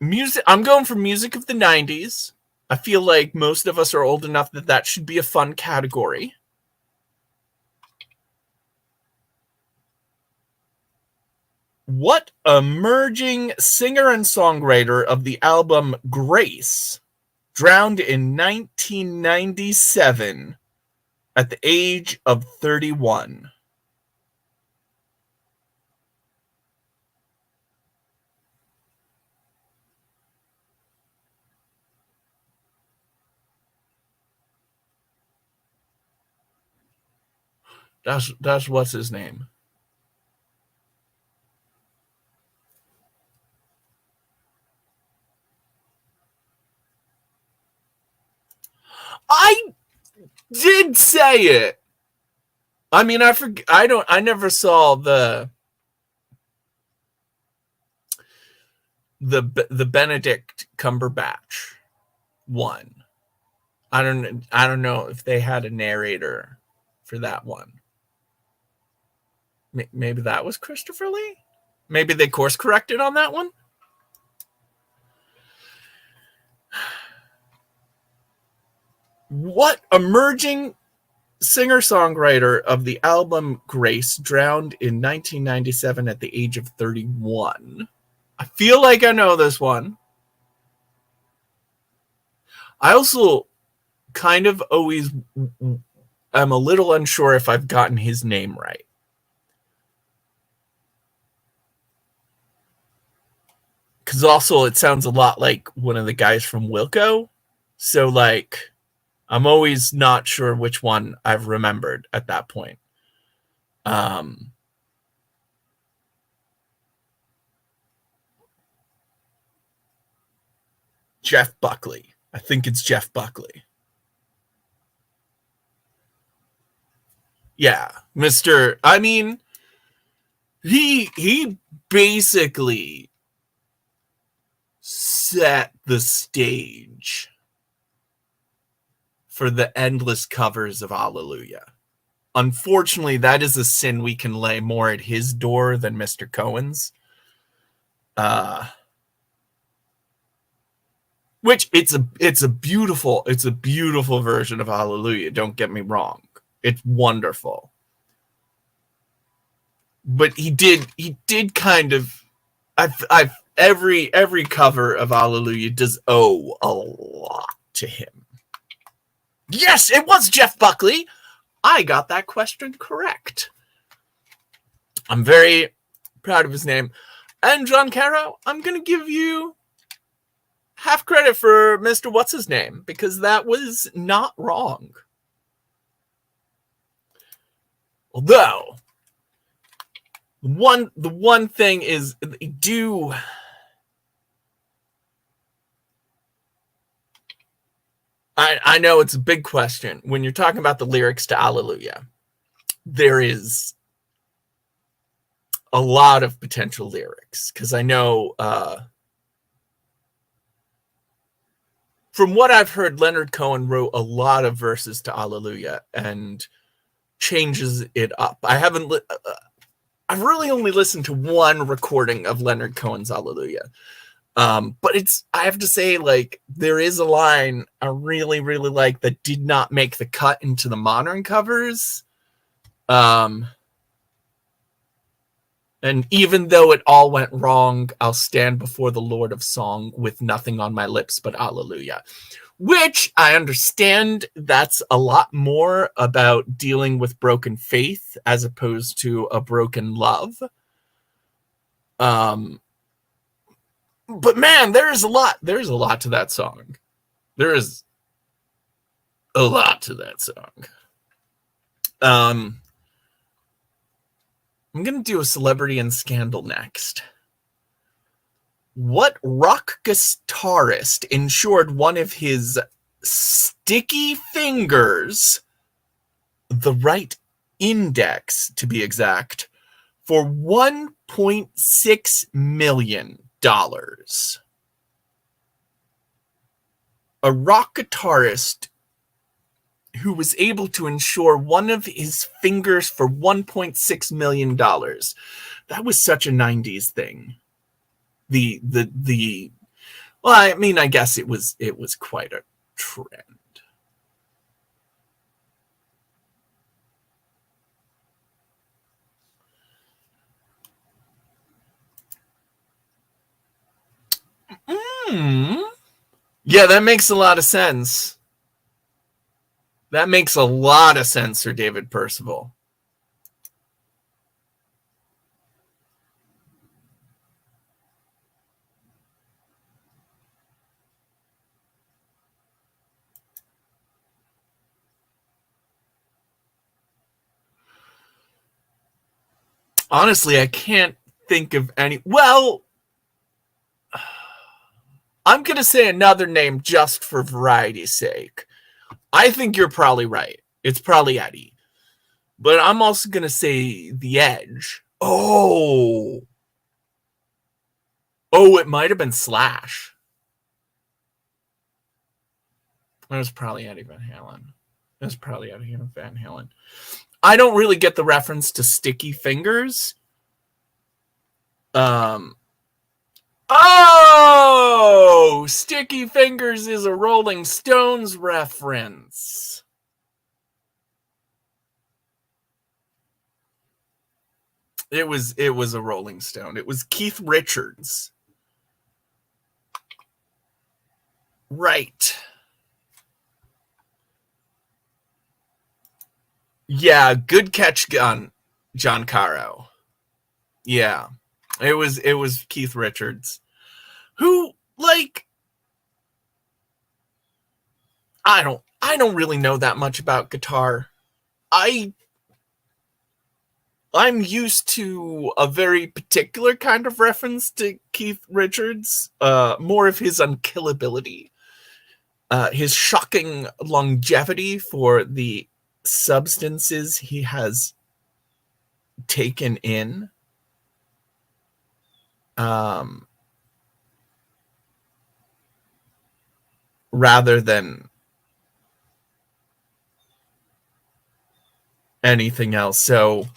Music. I'm going for music of the 90s. I feel like most of us are old enough that should be a fun category. What emerging singer and songwriter of the album Grace drowned in 1997 at the age of 31? That's what's his name. I did say it. I mean, I never saw the Benedict Cumberbatch one. I don't know if they had a narrator for that one. Maybe that was Christopher Lee. Maybe they course corrected on that one. What emerging singer-songwriter of the album Grace drowned in 1997 at the age of 31? I feel like I know this one. I also kind of always am a little unsure if I've gotten his name right. Because also it sounds a lot like one of the guys from Wilco. So, like, I'm always not sure which one I've remembered at that point. Jeff Buckley. I think it's Jeff Buckley. Yeah, Mr. I mean, he basically set the stage for the endless covers of Hallelujah. Unfortunately, that is a sin we can lay more at his door than Mr. Cohen's. Which it's a beautiful version of Hallelujah. Don't get me wrong. It's wonderful. But he did kind of every cover of Hallelujah does owe a lot to him. Yes, it was Jeff Buckley. I got that question correct. I'm very proud of his name. And John Caro, I'm going to give you half credit for Mr. What's His Name, because that was not wrong. Although, the one thing is, I know it's a big question. When you're talking about the lyrics to Hallelujah, there is a lot of potential lyrics, because I know from what I've heard, Leonard Cohen wrote a lot of verses to Hallelujah and changes it up. I've really only listened to one recording of Leonard Cohen's Hallelujah. But I have to say, like, there is a line I really, really like that did not make the cut into the modern covers. And even though it all went wrong, I'll stand before the Lord of Song with nothing on my lips but Hallelujah. Which I understand that's a lot more about dealing with broken faith as opposed to a broken love. But man, there's a lot to that song. There is a lot to that song. I'm going to do a celebrity and scandal next. What rock guitarist insured one of his sticky fingers, the right index to be exact, for $1.6 million? A rock guitarist who was able to insure one of his fingers for $1.6 million. That was such a 90s thing. Well, I mean, I guess it was quite a trend. Yeah, that makes a lot of sense. That makes a lot of sense, Sir David Percival. Honestly, I can't think of any. Well, I'm going to say another name just for variety's sake. I think you're probably right. It's probably Eddie. But I'm also going to say The Edge. Oh, it might have been Slash. It was probably Eddie Van Halen. I don't really get the reference to Sticky Fingers. Sticky Fingers is a Rolling Stones reference. It was a Rolling Stone. It was Keith Richards. Right. Yeah, good catch, John Caro. Yeah. It was Keith Richards. Who, like, I don't really know that much about guitar. I'm used to a very particular kind of reference to Keith Richards, more of his unkillability, his shocking longevity for the substances he has taken in. Rather than anything else. So,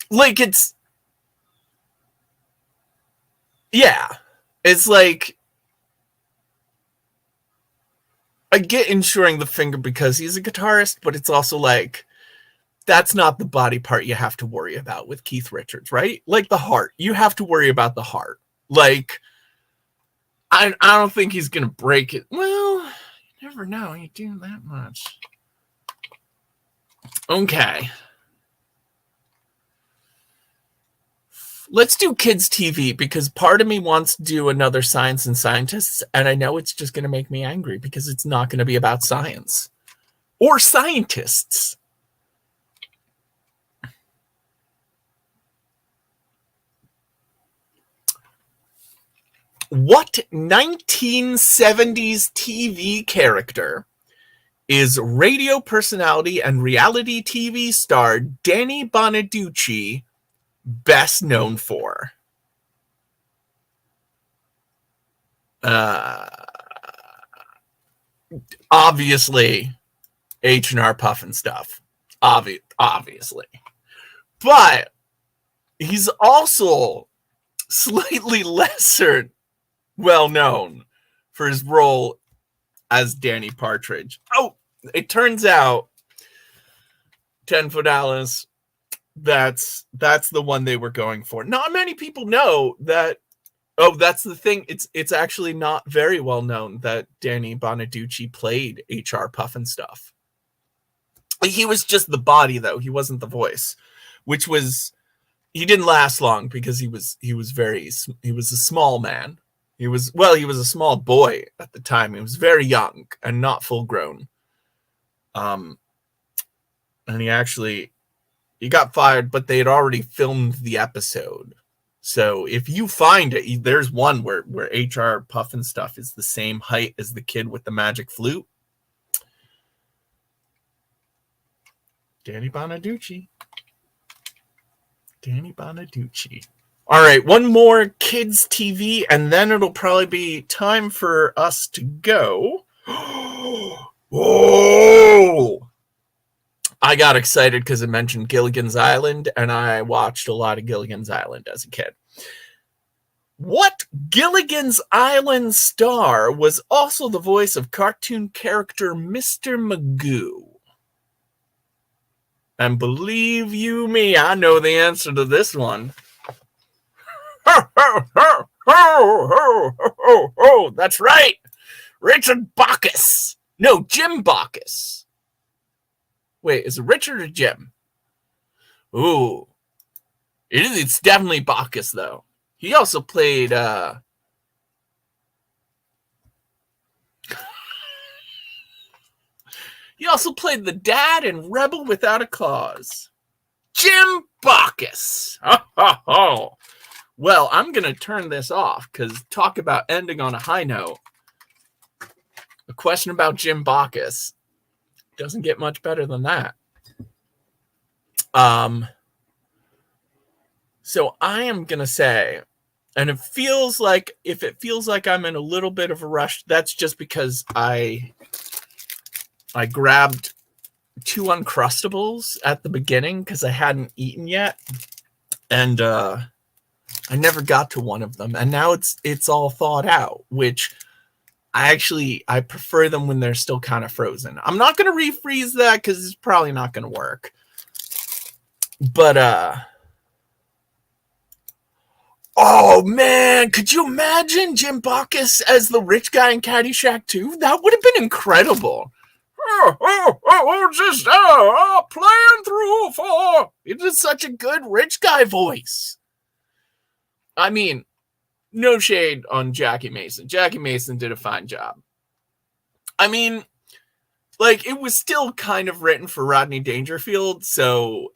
like, it's like, I get insuring the finger because he's a guitarist, but it's also like, that's not the body part you have to worry about with Keith Richards, right? Like the heart. You have to worry about the heart. Like, I don't think he's going to break it. Well, you never know. You do that much. Okay. Let's do kids TV because part of me wants to do another Science and Scientists, and I know it's just going to make me angry because it's not going to be about science or scientists. What 1970s TV character is radio personality and reality TV star Danny Bonaducci best known for? Obviously, H&R Puffin stuff. Obviously. But he's also slightly lesser well known for his role as Danny Partridge. Oh, it turns out 10 Foot Alice, that's the one they were going for. Not many people know that. Oh, that's the thing. It's actually not very well known that Danny Bonaducci played H.R. Puffin stuff. He was just the body, though. He wasn't the voice, which was, he didn't last long because he was a small man. He was a small boy at the time. He was very young and not full grown. And he got fired, but they had already filmed the episode. So if you find it, there's one where H.R. Puffin stuff is the same height as the kid with the magic flute. Danny Bonaducci. All right, one more kids TV, and then it'll probably be time for us to go. Oh! I got excited because it mentioned Gilligan's Island, and I watched a lot of Gilligan's Island as a kid. What Gilligan's Island star was also the voice of cartoon character Mr. Magoo? And believe you me, I know the answer to this one. That's right. Richard Bacchus. No, Jim Bacchus. Wait, is it Richard or Jim? Ooh. It's definitely Bacchus, though. He also played he also played the dad in Rebel Without a Cause. Jim Bacchus. Oh. Well, I'm going to turn this off because talk about ending on a high note. A question about Jim Bacchus doesn't get much better than that. So I am going to say, and if it feels like I'm in a little bit of a rush, that's just because I grabbed 2 Uncrustables at the beginning because I hadn't eaten yet. And I never got to one of them. And now it's all thawed out, which I prefer them when they're still kind of frozen. I'm not going to refreeze that because it's probably not going to work. But, oh man, could you imagine Jim Bacchus as the rich guy in Caddyshack 2? That would have been incredible. Just playing through for. It is such a good rich guy voice. I mean, no shade on Jackie Mason. Jackie Mason did a fine job. I mean, like, it was still kind of written for Rodney Dangerfield, so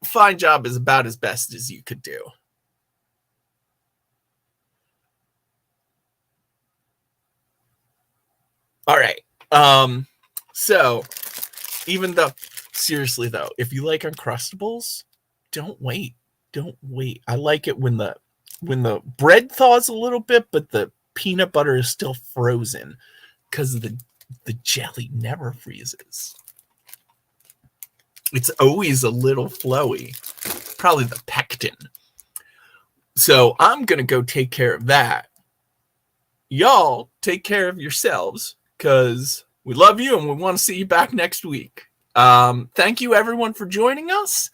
fine job is about as best as you could do. All right. So even though, seriously though, if you like Uncrustables, don't wait. I like it when the bread thaws a little bit, but the peanut butter is still frozen because the The jelly never freezes. It's always a little flowy. Probably the pectin. So I'm going to go take care of that. Y'all take care of yourselves, because we love you and we want to see you back next week. Thank you, everyone, for joining us.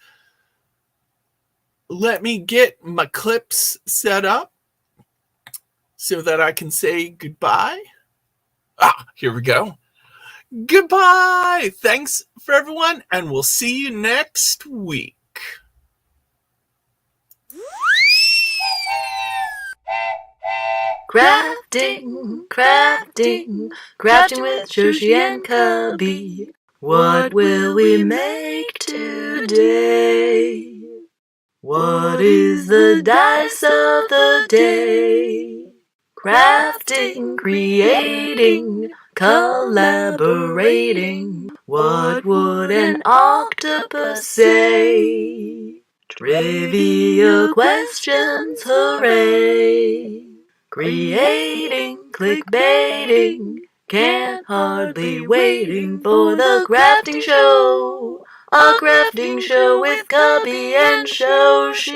Let me get my clips set up so that I can say goodbye. Here we go. Goodbye. Thanks for everyone, and we'll see you next week. Crafting, crafting, crafting with Joshi and Cubby. What will we make today? What is the dice of the day? Crafting, creating, collaborating. What would an octopus say? Trivia questions, hooray! Creating, clickbaiting, can't hardly waiting for the crafting show. A crafting show with Cubby and Joshi.